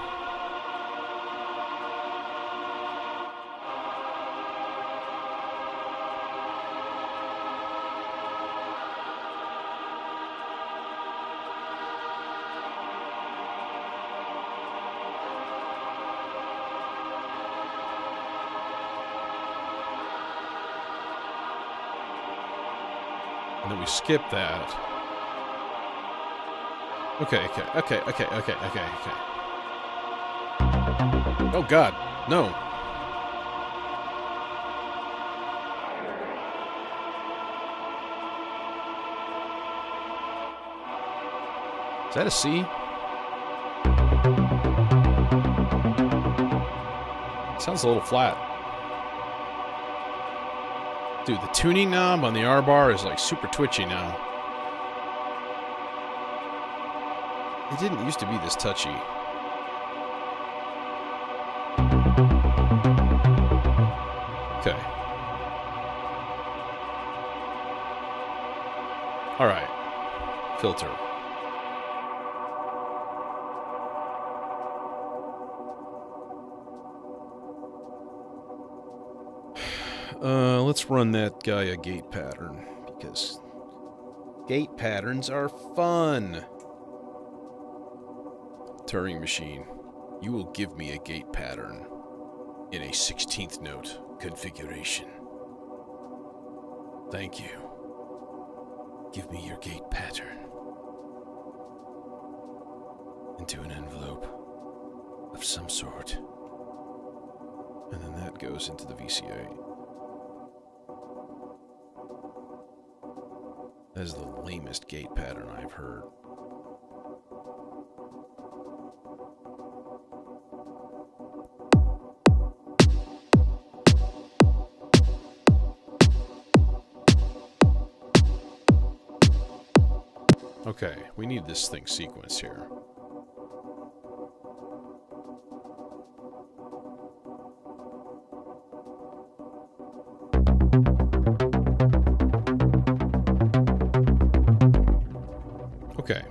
And then we skip that. Okay. Oh God, no. Is that a C? Sounds a little flat. Dude, the tuning knob on the R bar is like super twitchy now. It didn't used to be this touchy. Okay. Alright. Filter. Let's run that guy a gate pattern, because gate patterns are fun. Turing machine, you will give me a gate pattern in a 16th note configuration. Thank you. Give me your gate pattern into an envelope of some sort. And then that goes into the VCA. That is the lamest gate pattern I've heard. Okay, we need this thing sequenced here. Okay.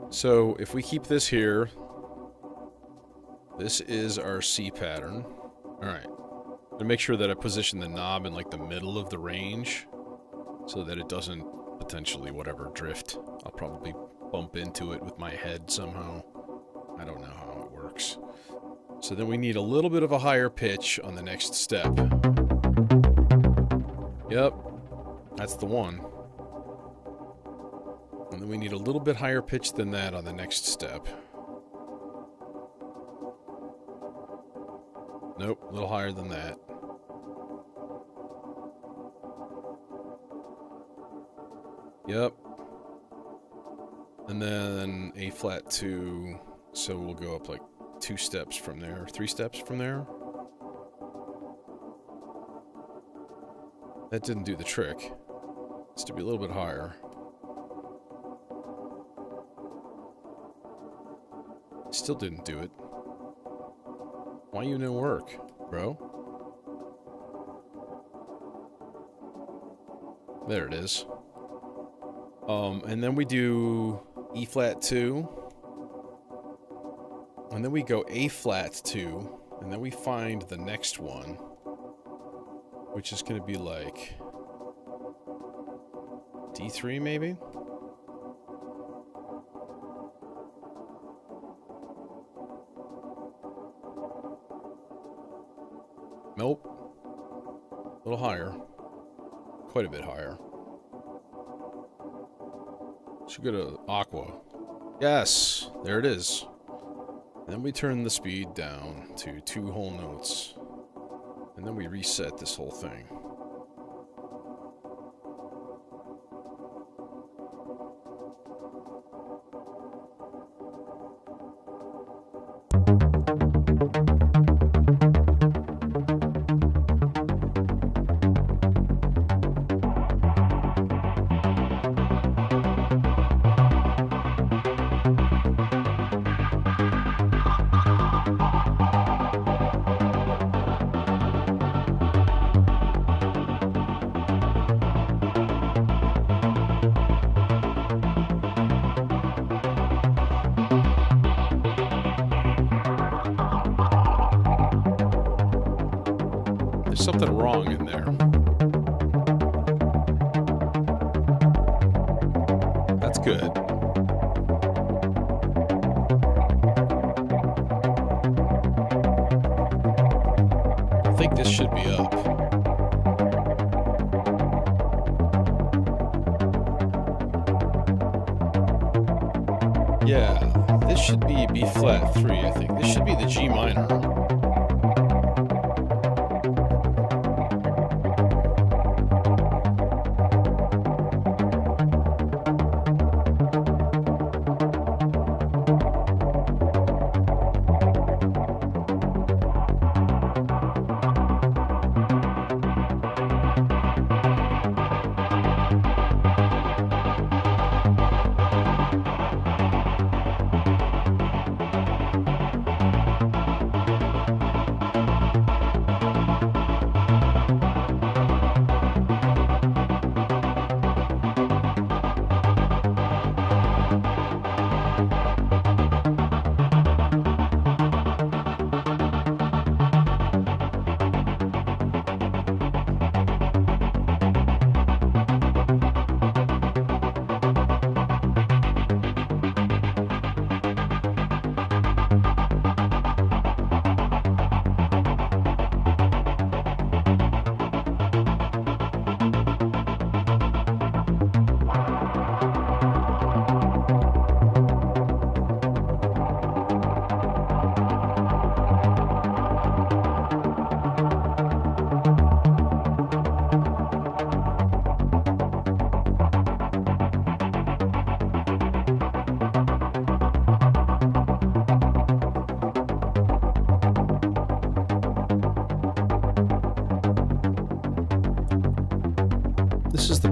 So if we keep this here, this is our C pattern. All right. To make sure that I position the knob in like the middle of the range so that it doesn't potentially whatever drift. I'll probably bump into it with my head somehow. I don't know how it works. So then we need a little bit of a higher pitch on the next step. Yep, that's the one. And then we need a little bit higher pitch than that on the next step. Nope, a little higher than that. Yep. And then A flat 2, so we'll go up like 2 steps from there, 3 steps from there. That didn't do the trick. It's to be a little bit higher. Still didn't do it. Why you no work, bro? There it is. And then we do E flat 2. And then we go A flat 2. And then we find the next one, which is going to be like D3 maybe? Nope. A little higher. Quite a bit higher. Should go to Aqua. Yes! There it is. Then we turn the speed down to 2 whole notes. And then we reset this whole thing. There's something wrong in there. That's good. I think this should be up. Yeah, this should be B flat 3, I think. This should be the G minor.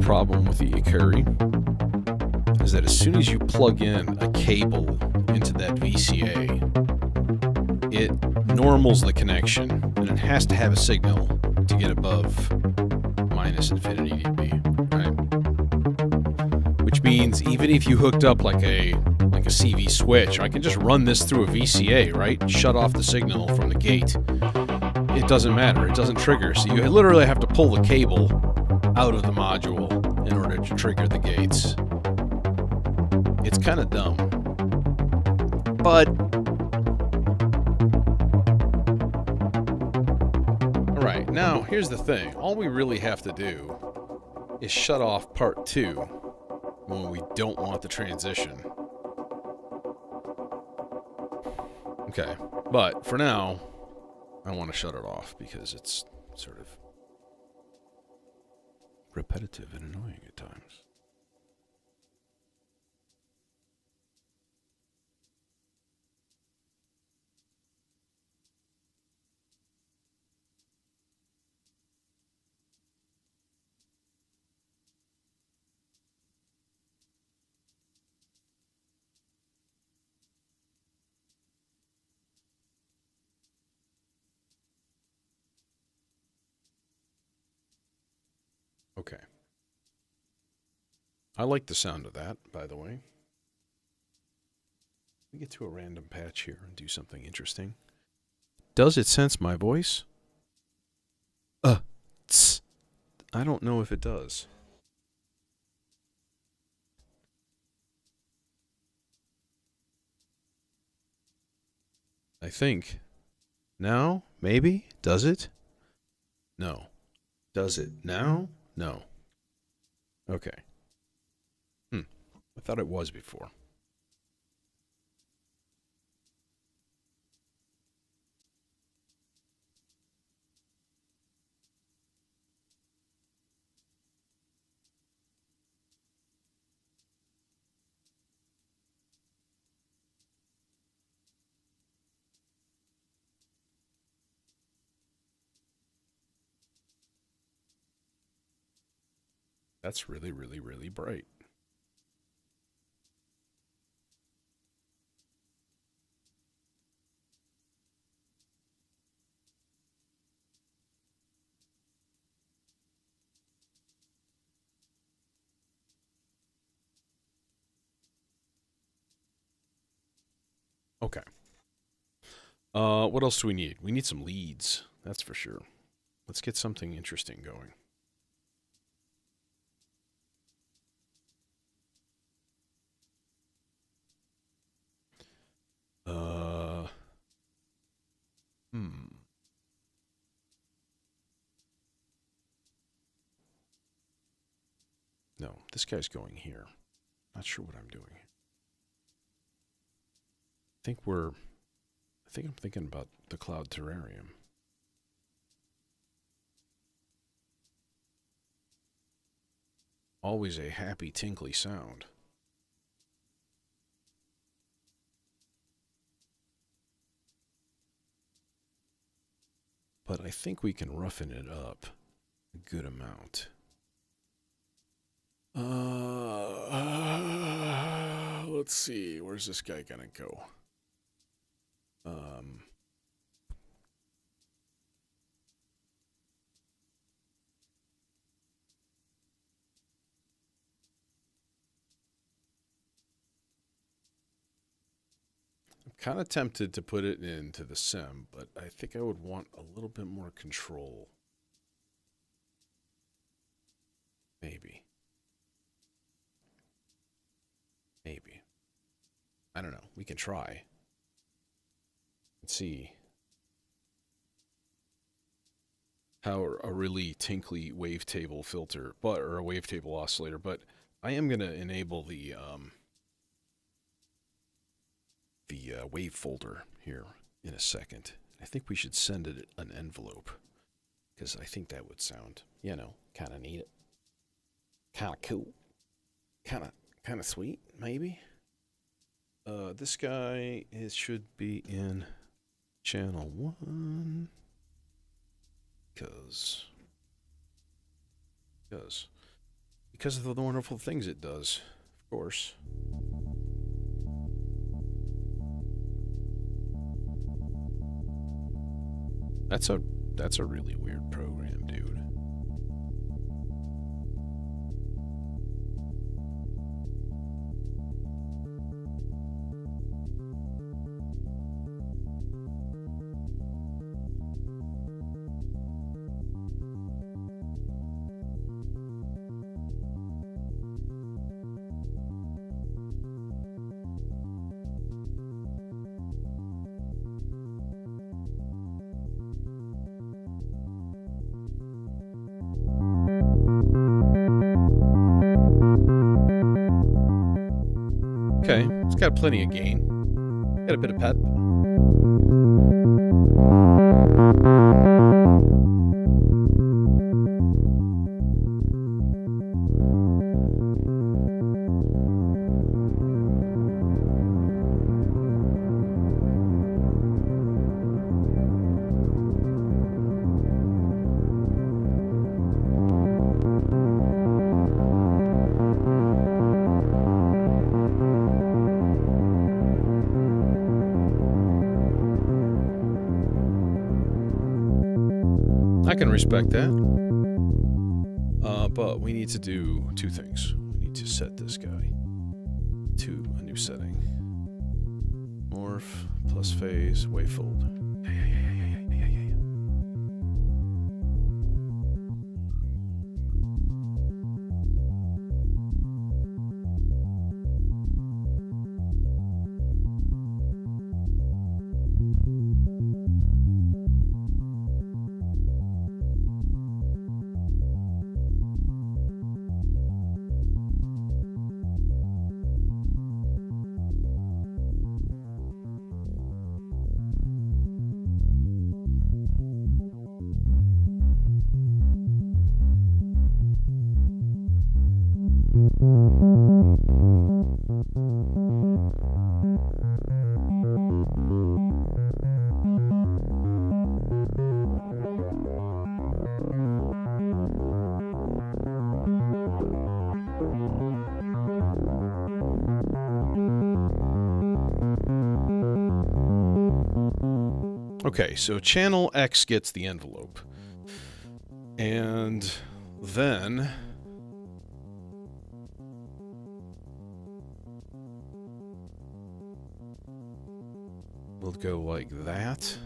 problem with the Ikari is that as soon as you plug in a cable into that VCA, it normals the connection, and it has to have a signal to get above minus infinity dB, right? Which means even if you hooked up like a CV switch, I can just run this through a VCA, right? Shut off the signal from the gate. It doesn't matter. It doesn't trigger. So you literally have to pull the cable out of the module in order to trigger the gates. It's kind of dumb. But all right, now here's the thing. All we really have to do is shut off part 2 when we don't want the transition. Okay, but for now, I want to shut it off because it's sort of repetitive and annoying at times. Okay. I like the sound of that, by the way. Let me get to a random patch here and do something interesting. Does it sense my voice? Tss. I don't know if it does. I think. Now? Maybe? Does it? No. Does it now? No. Okay. I thought it was before. That's really, really, really bright. Okay. What else do we need? We need some leads, that's for sure. Let's get something interesting going. No, this guy's going here. Not sure what I'm doing. I think I'm thinking about the cloud terrarium. Always a happy, tinkly sound. But I think we can roughen it up a good amount. Let's see. Where's this guy gonna go? I'm kind of tempted to put it into the sim, but I think I would want a little bit more control. Maybe. Maybe. I don't know. We can try. Let's see how a really tinkly wavetable filter, or a wavetable oscillator, but I am going to enable the wave folder here in a second. I think we should send it an envelope because I think that would sound, you know, kind of neat, kind of cool, kind of sweet, maybe. This guy should be in channel 1 because because of the wonderful things it does, of course. That's a really weird program, dude. Okay, it's got plenty of gain. Got a bit of pep. I can respect that. But we need to do two things. We need to set this guy to a new setting. Morph plus phase wavefold. Okay, so channel X gets the envelope. And then we'll go like that.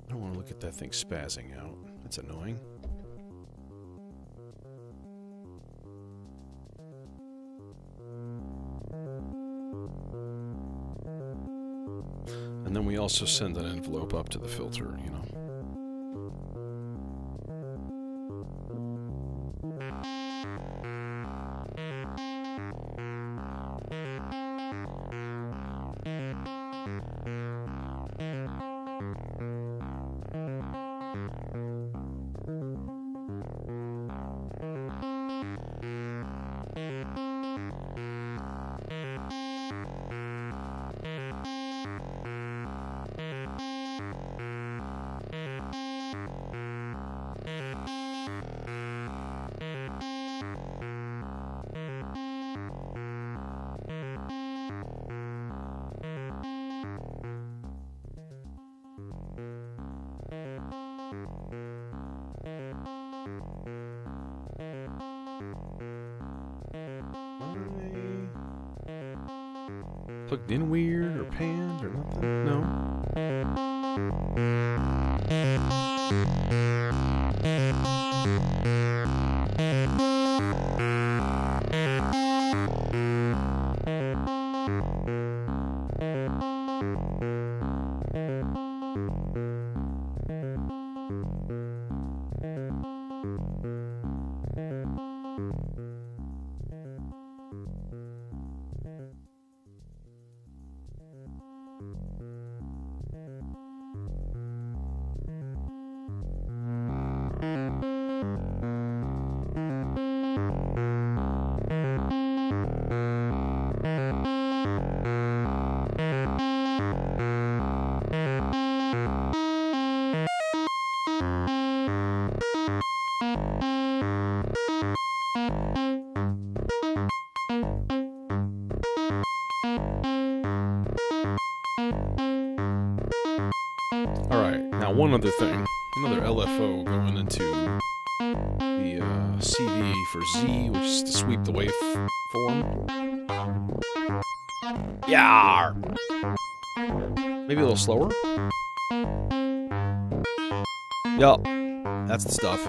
I don't want to look at that thing spazzing out. That's annoying. And then we also send an envelope up to the filter, you know. Plugged in weird or panned or nothing? No. Alright, now one other thing. Another LFO going into the CV for Z, which is to sweep the waveform. Yeah. Maybe a little slower. Yup, that's the stuff.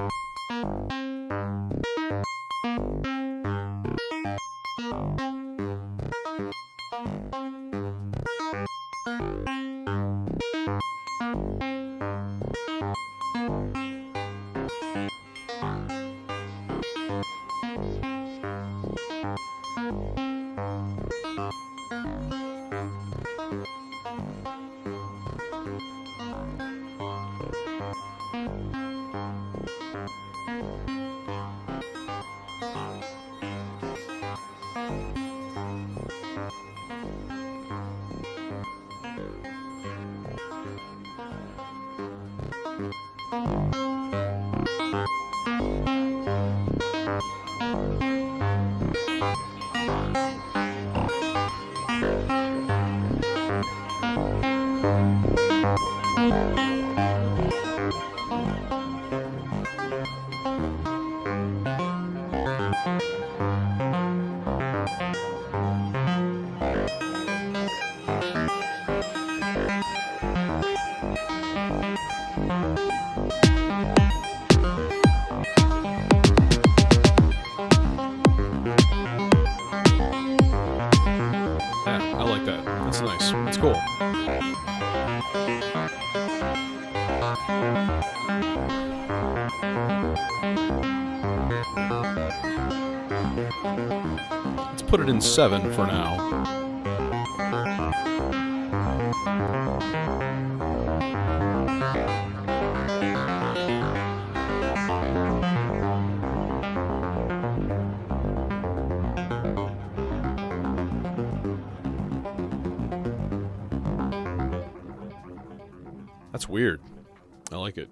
Yeah, I like that. That's nice. That's cool. Let's put it in 7 for now. That's weird. I like it.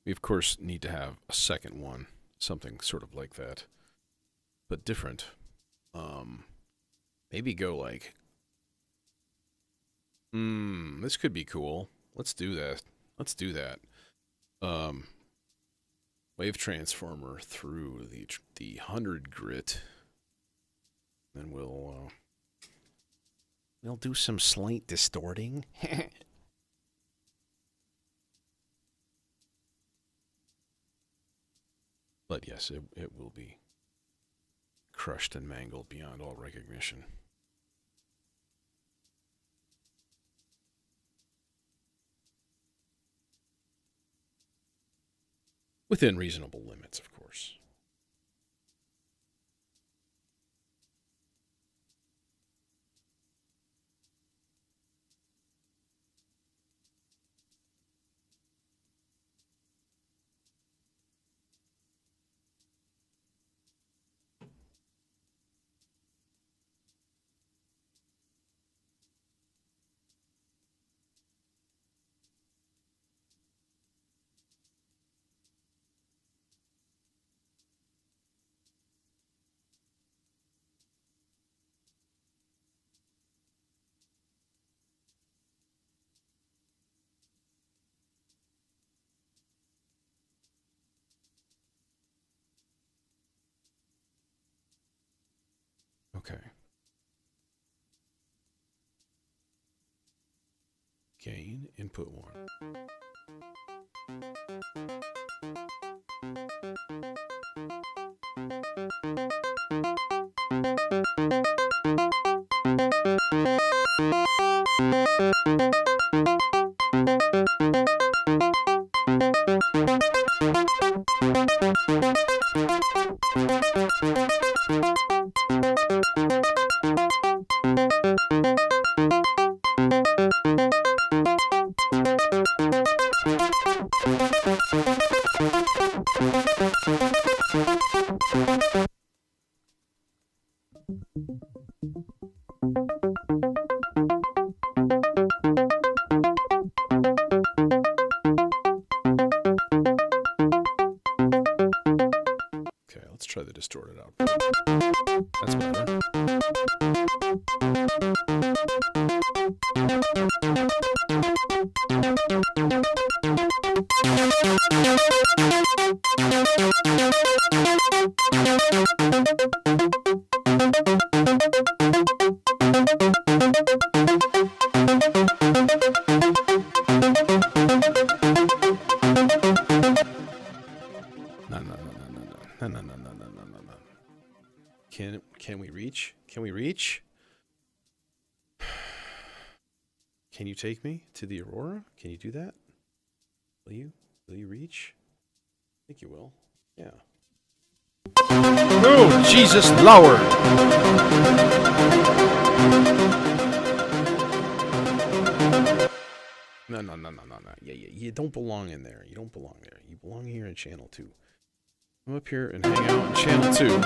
We of course need to have a second one, something sort of like that, but different. Maybe go like, this could be cool. Let's do that. Let's do that. Wave transformer through the 100 grit. Then we'll do some slight distorting. But yes, it will be crushed and mangled beyond all recognition. Within reasonable limits, of course. Okay. Gain, input 1. try the distorted output. That's better. No. Can we reach? Can we reach? Can you take me to the Aurora? Can you do that? Will you? Will you reach? I think you will. Yeah. Oh, Jesus Lord! No. Yeah. You don't belong in there. You don't belong there. You belong here in Channel 2. Come up here and hang out in Channel 2.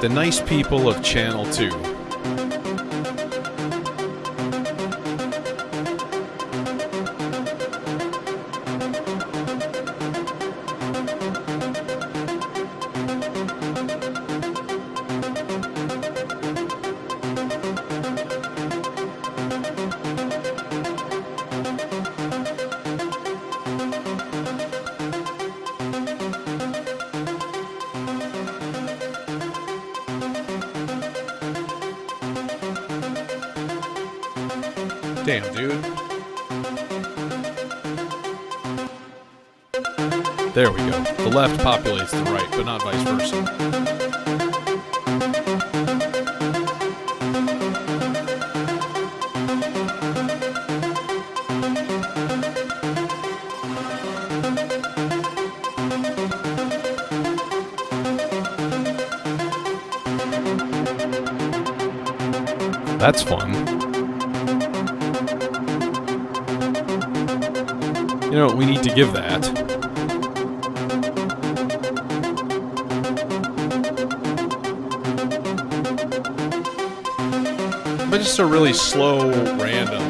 The nice people of Channel 2. Damn, dude. There we go. The left populates the right, but not vice versa. That's fun. You know, we need to give that. But just a really slow, random.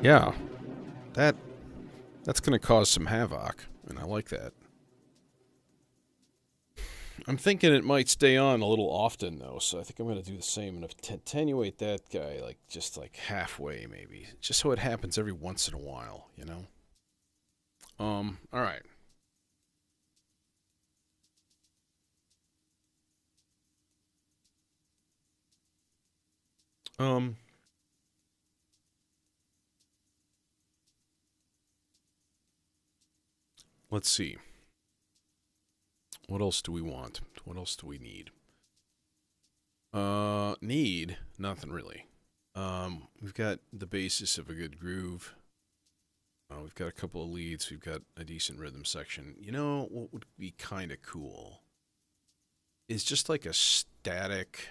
Yeah, that's going to cause some havoc, and I like that. I'm thinking it might stay on a little often, though, so I think I'm going to do the same and attenuate that guy, like, just like halfway, maybe. Just so it happens every once in a while, you know? All right. Let's see. What else do we want? What else do we need? Need nothing really. We've got the basis of a good groove. We've got a couple of leads. We've got a decent rhythm section. You know what would be kind of cool is just like a static,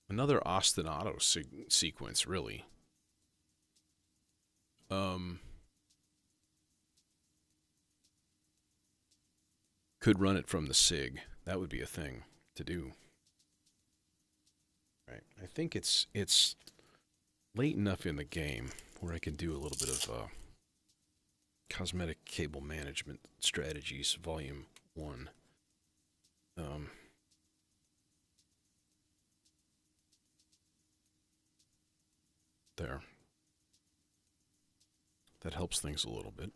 another ostinato sequence, really. Could run it from the SIG. That would be a thing to do. Right. I think it's late enough in the game where I can do a little bit of cosmetic cable management strategies, volume 1. There. That helps things a little bit.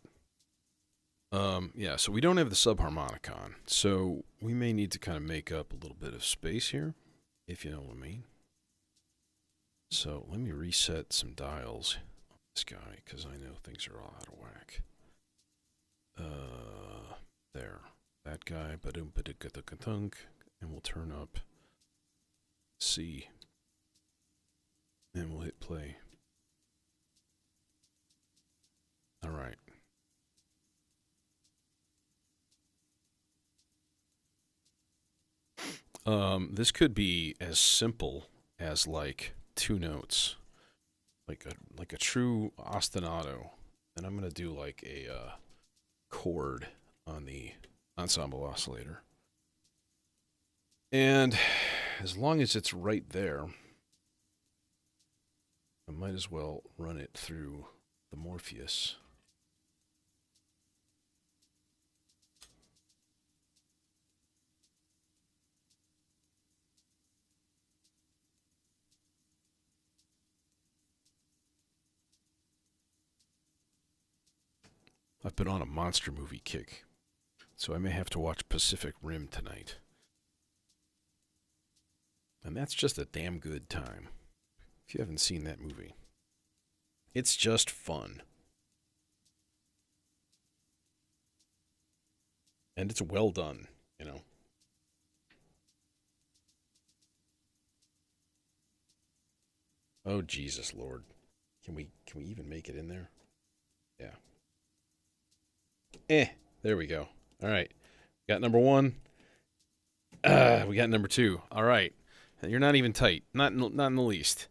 Yeah, so we don't have the subharmonic on, so we may need to kind of make up a little bit of space here, if you know what I mean. So let me reset some dials on this guy, because I know things are all out of whack. There. That guy, and we'll turn up C, and we'll hit play. All right. This could be as simple as like 2 notes, like a true ostinato, and I'm gonna do like a chord on the ensemble oscillator, and as long as it's right there, I might as well run it through the Morpheus. I've been on a monster movie kick, so I may have to watch Pacific Rim tonight. And that's just a damn good time. If you haven't seen that movie, it's just fun. And it's well done, you know. Oh, Jesus Lord. Can we even make it in there? Yeah. There we go. All right. Got number 1. We got number 2. All right. You're not even tight. Not in the least.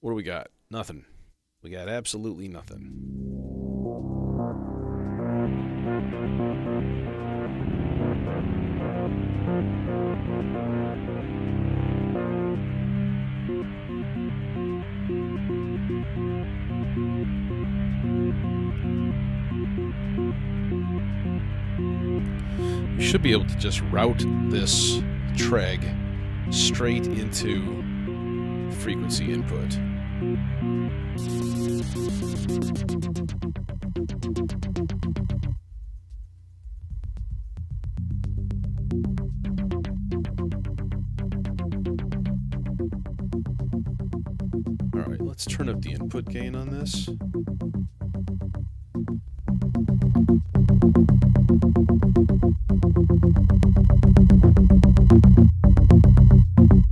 What do we got? Nothing. We got absolutely nothing. We should be able to just route this treg straight into frequency input. All right, let's turn up the input gain on this.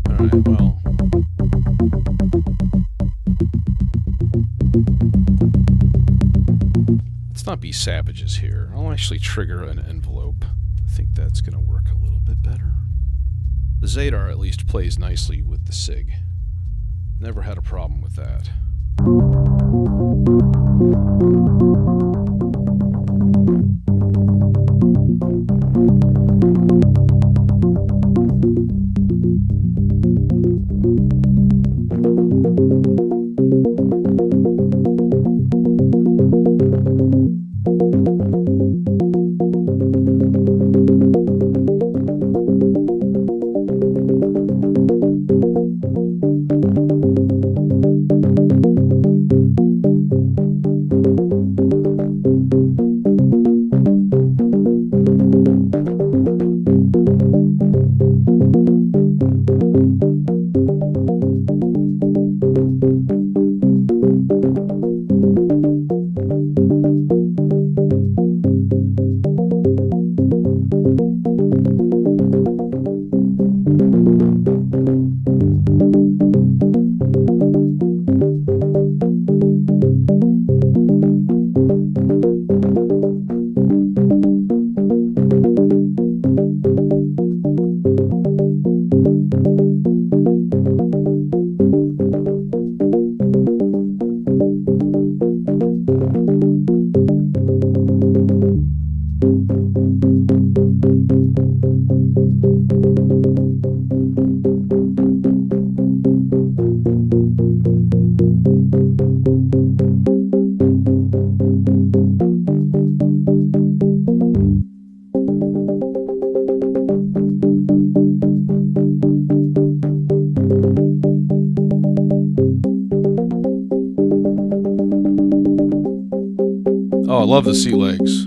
Alright, well. Let's not be savages here. I'll actually trigger an envelope. I think that's going to work a little bit better. The Zadar at least plays nicely with the SIG. Never had a problem with that. Oh, I love the sea legs.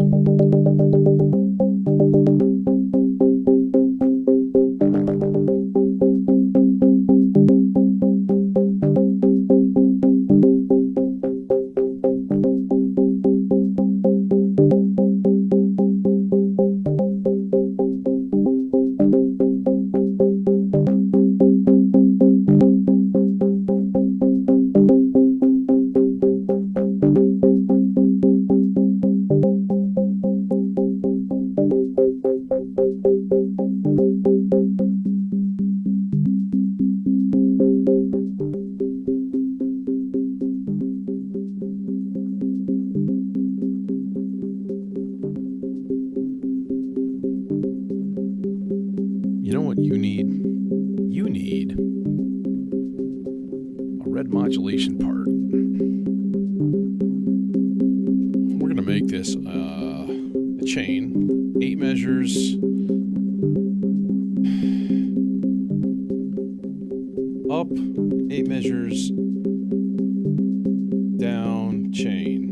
You know what you need? You need a red modulation part. We're going to make this a chain, 8 measures, up, 8 measures, down, chain.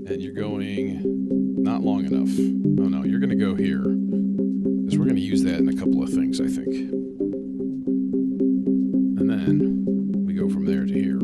And you're going not long enough. Oh no, you're going to go here. Because we're going to use that in a couple of things, I think. And then we go from there to here.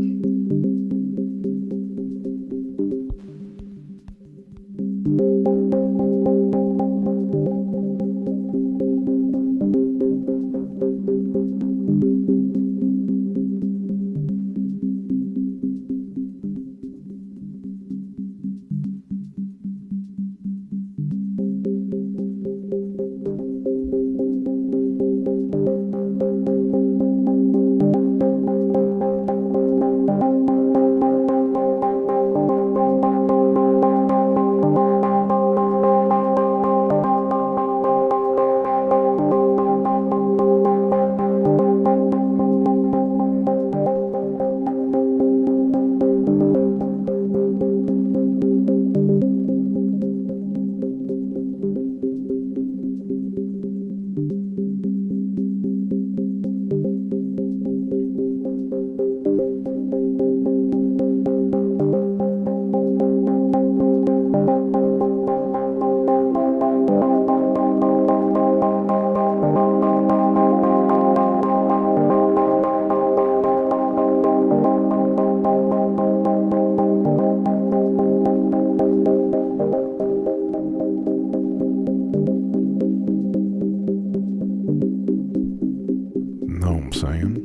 Know what I'm saying?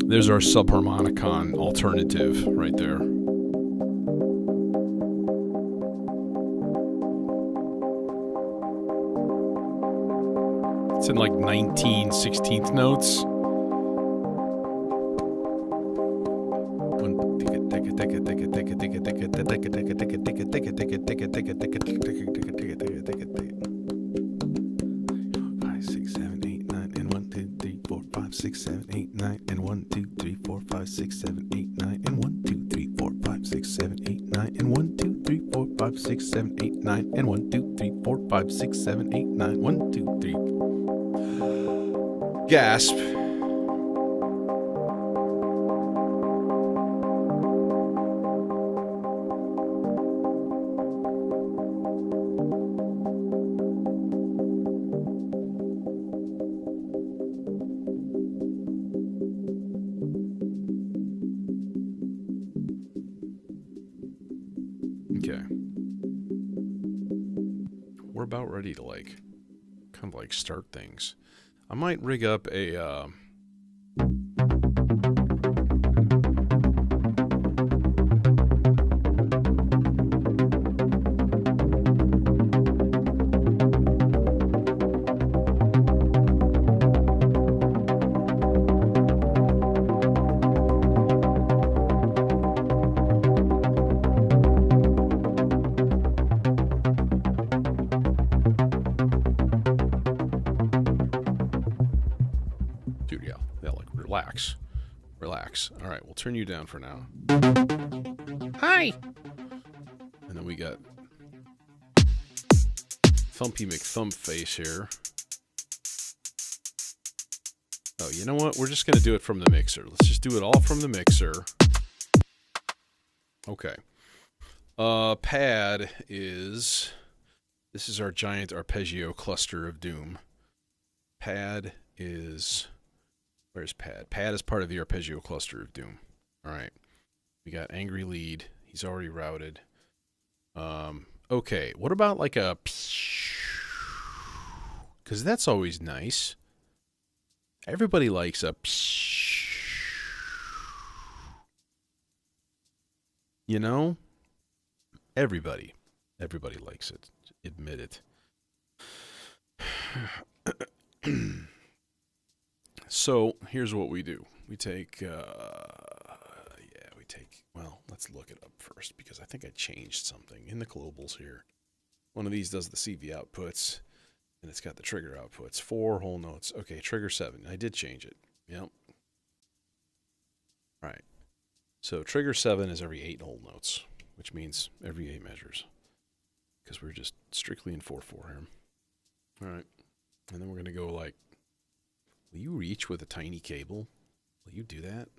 There's our subharmonicon alternative right there. It's in like 19 16th notes. Five, six, seven, eight, nine, and 1, 2, 3, 4, 5, 6, 7, 8, 9, and 1, 2, 3, 4, 5, 6, 7, 8, 9, and 1, 2, 3, 4, 5, 6, 7, 8, 9, and 1, 2, 3, 4, 5, 6, 7, 8, 9, and 1, 2, 3, 4, 5, 6, 7, 8, 9, 1, 2, 3. Gasp. Okay. We're about ready to kind of start things. I might rig up a dude, yeah, relax. All right, we'll turn you down for now.
Hi.
And then we got Thumpy McThumpface here. Oh, you know what? We're just going to do it from the mixer. Let's just do it all from the mixer. Okay. Pad is... This is our giant arpeggio cluster of doom. Pad is... Where's Pad? Pad is part of the arpeggio cluster of doom. All right. We got angry lead. He's already routed. Okay. What about like a... Because that's always nice. Everybody likes a... You know? Everybody likes it. Admit it. So here's what we do. We take, well, let's look it up first because I think I changed something in the globals here. One of these does the CV outputs and it's got the trigger outputs. 4 whole notes. Okay, trigger 7. I did change it. Yep. All right. So trigger 7 is every 8 whole notes, which means every 8 measures. Because we're just strictly in 4/4 here. All right. And then we're going to go like, will you reach with a tiny cable? Will you do that?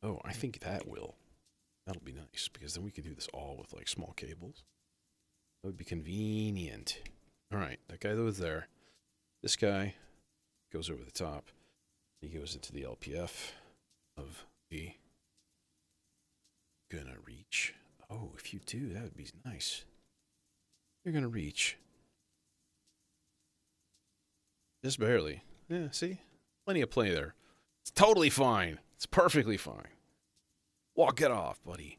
Oh, I think that will. That'll be nice because then we could do this all with like small cables. That would be convenient. All right. That guy that was there. This guy goes over the top. He goes into the LPF of the gonna reach. Oh, if you do, that would be nice. You're gonna reach. Just barely. Yeah, see? Plenty of play there. It's totally fine. It's perfectly fine. Walk it off, buddy.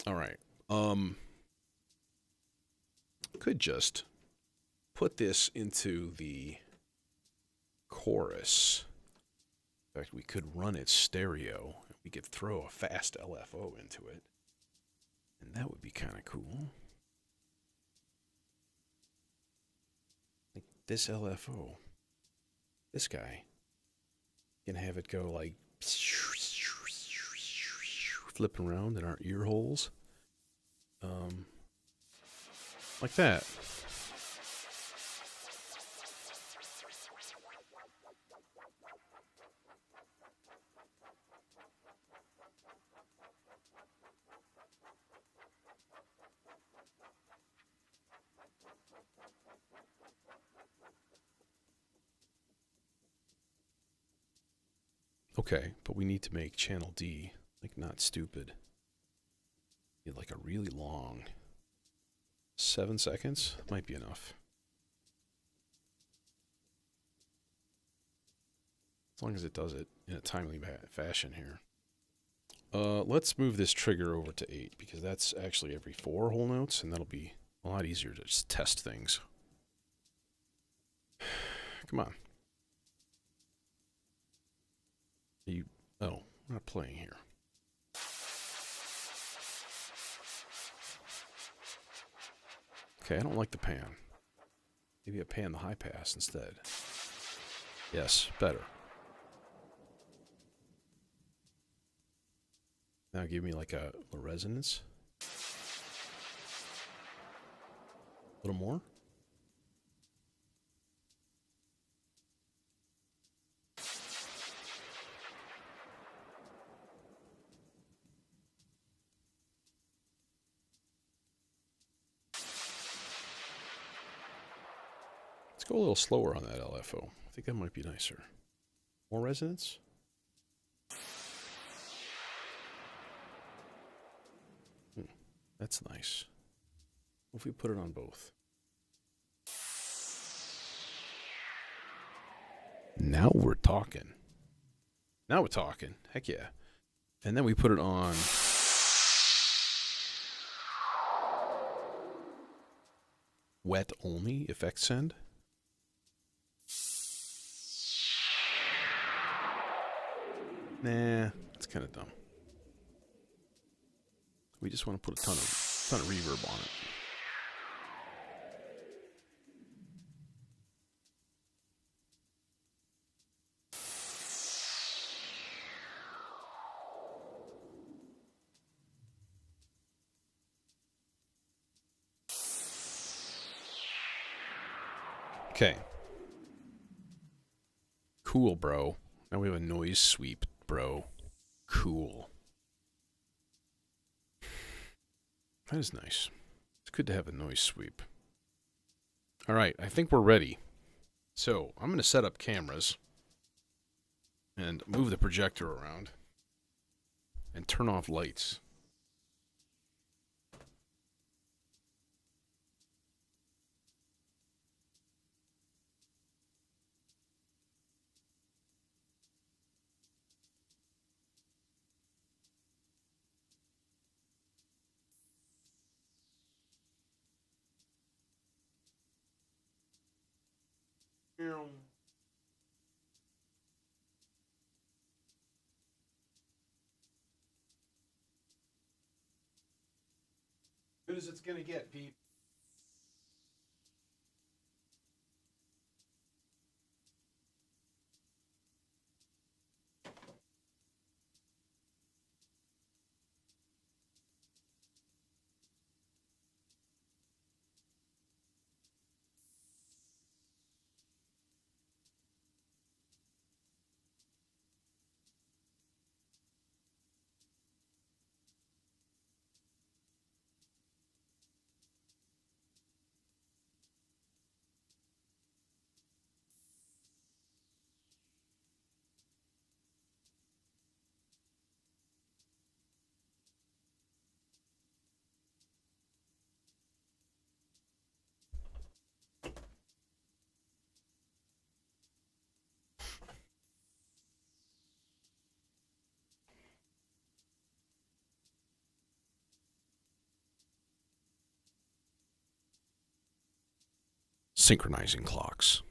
All right. Could just put this into the chorus. In fact, we could run it stereo. We could throw a fast LFO into it. And that would be kind of cool. Like this LFO. This guy can have it go like flipping around in our ear holes. Like that. Okay, but we need to make channel D, like, not stupid. Get like a really long 7 seconds might be enough. As long as it does it in a timely fashion here. Let's move this trigger over to 8 because that's actually every 4 whole notes, and that'll be a lot easier to just test things. Come on. Oh, we're not playing here. Okay, I don't like the pan. Maybe I pan the high pass instead. Yes, better. Now give me like a resonance. A little more. Let's go a little slower on that LFO. I think that might be nicer. More resonance? That's nice. What if we put it on both? Now we're talking. Now we're talking. Heck yeah. And then we put it on wet only effect send. Nah, it's kind of dumb. We just want to put a ton of reverb on it. Okay. Cool, bro. Now we have a noise sweep, bro. Cool. That is nice. It's good to have a noise sweep. All right, I think we're ready. So I'm going to set up cameras and move the projector around and turn off lights. Good as it's going to get, Pete. Synchronizing clocks.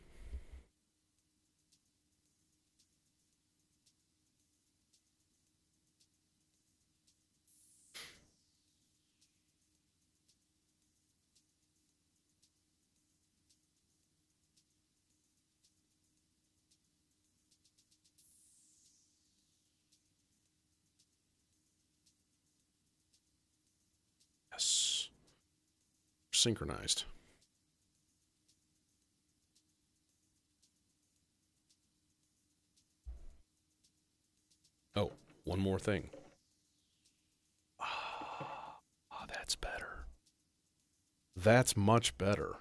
Yes. Synchronized. Oh, one more thing. Oh, that's better. That's much better.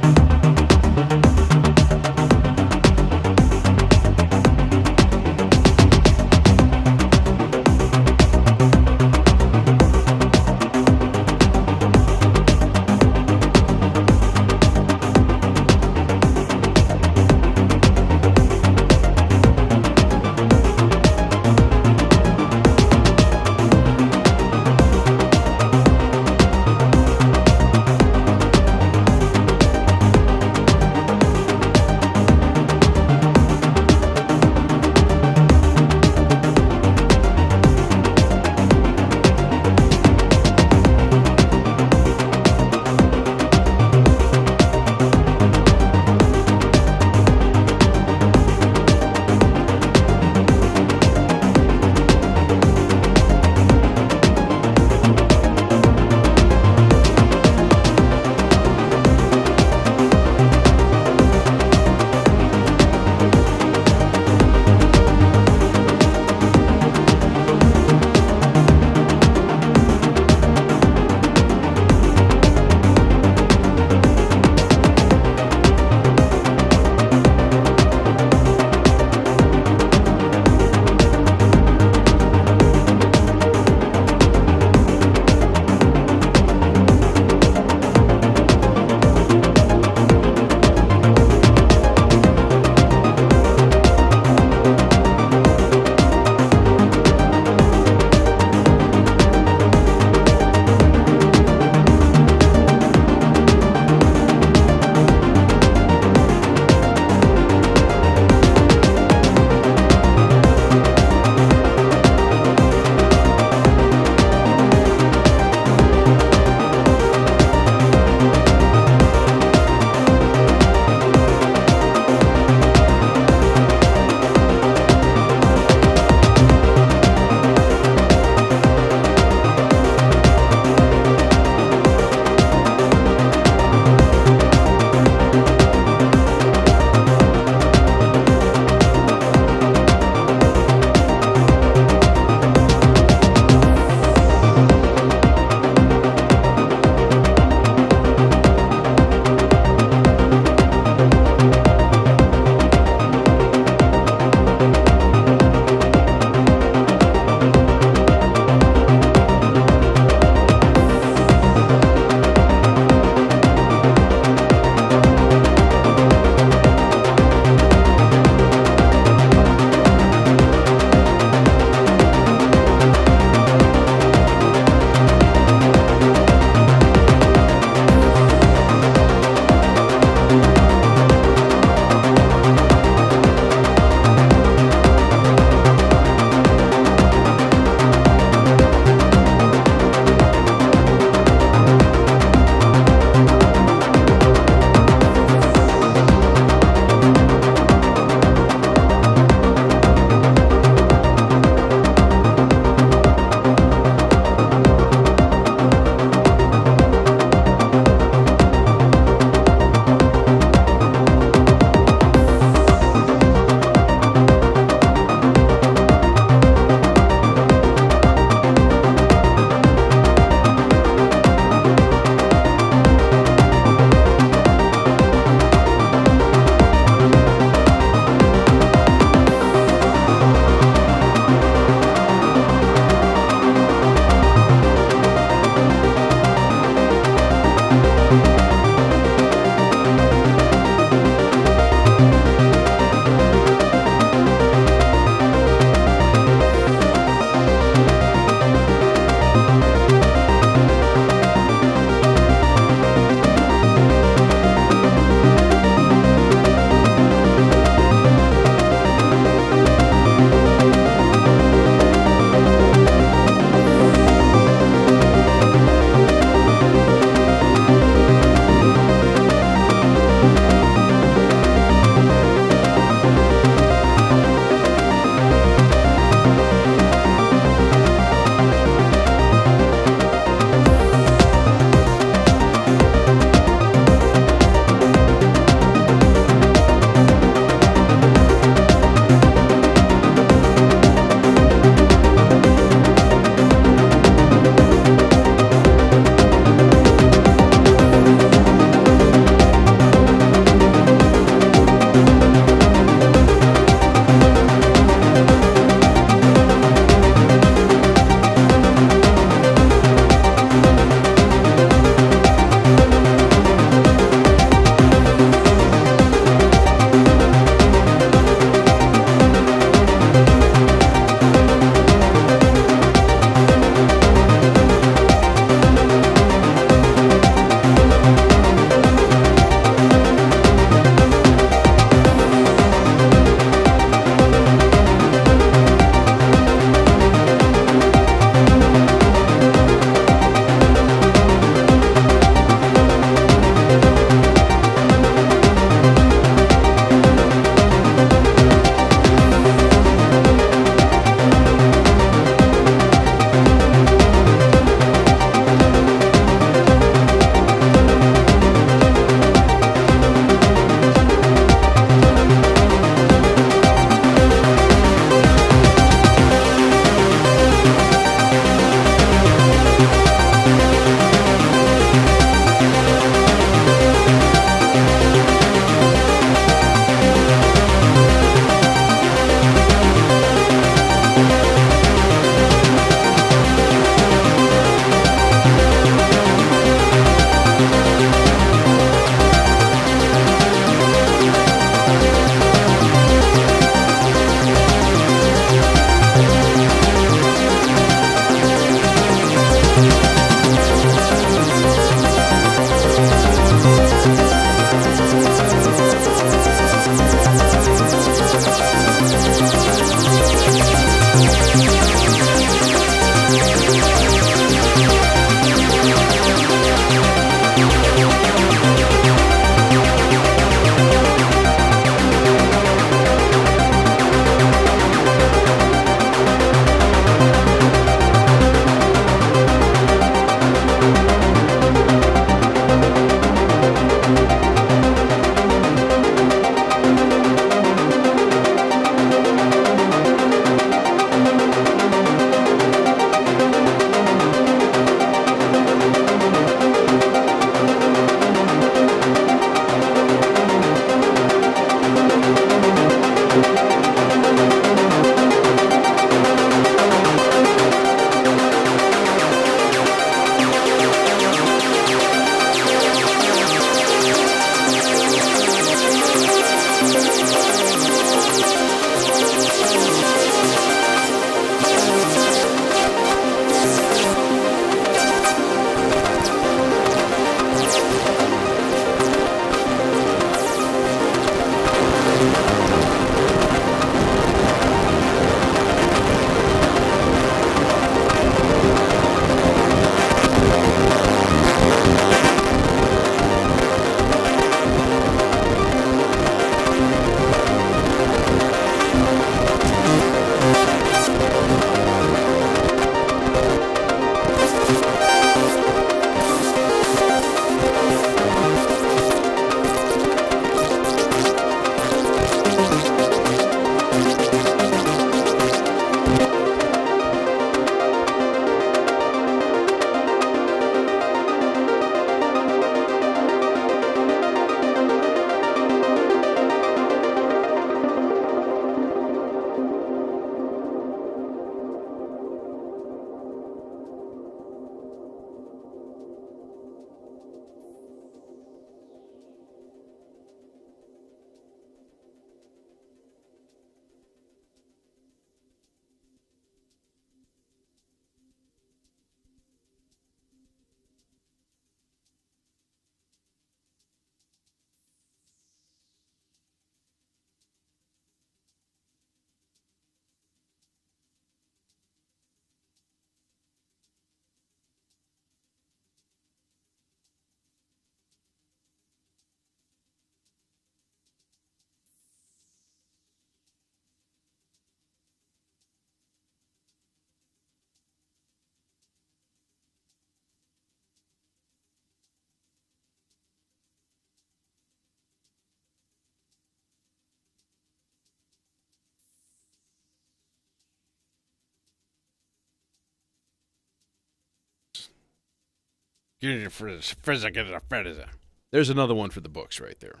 There's another one for the books right there.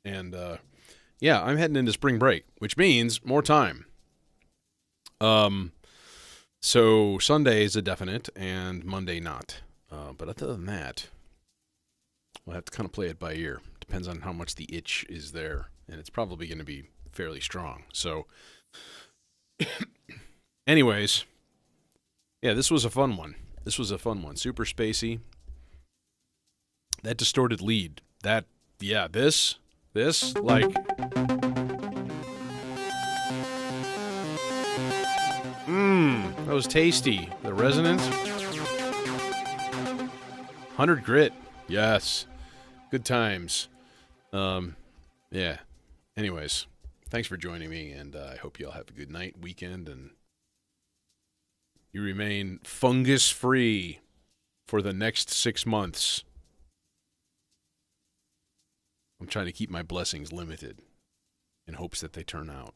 And yeah, I'm heading into spring break, which means more time. So Sunday is a definite, and Monday not. But other than that, we'll have to kind of play it by ear. Depends on how much the itch is there, and it's probably going to be fairly strong. So, anyways, yeah, this was a fun one. Super spacey. That distorted lead. This, like... that was tasty. The resonance. 100 grit. Yes. Good times. Yeah. Anyways, thanks for joining me, and I hope you all have a good night, weekend, and you remain fungus-free for the next 6 months. I'm trying to keep my blessings limited in hopes that they turn out.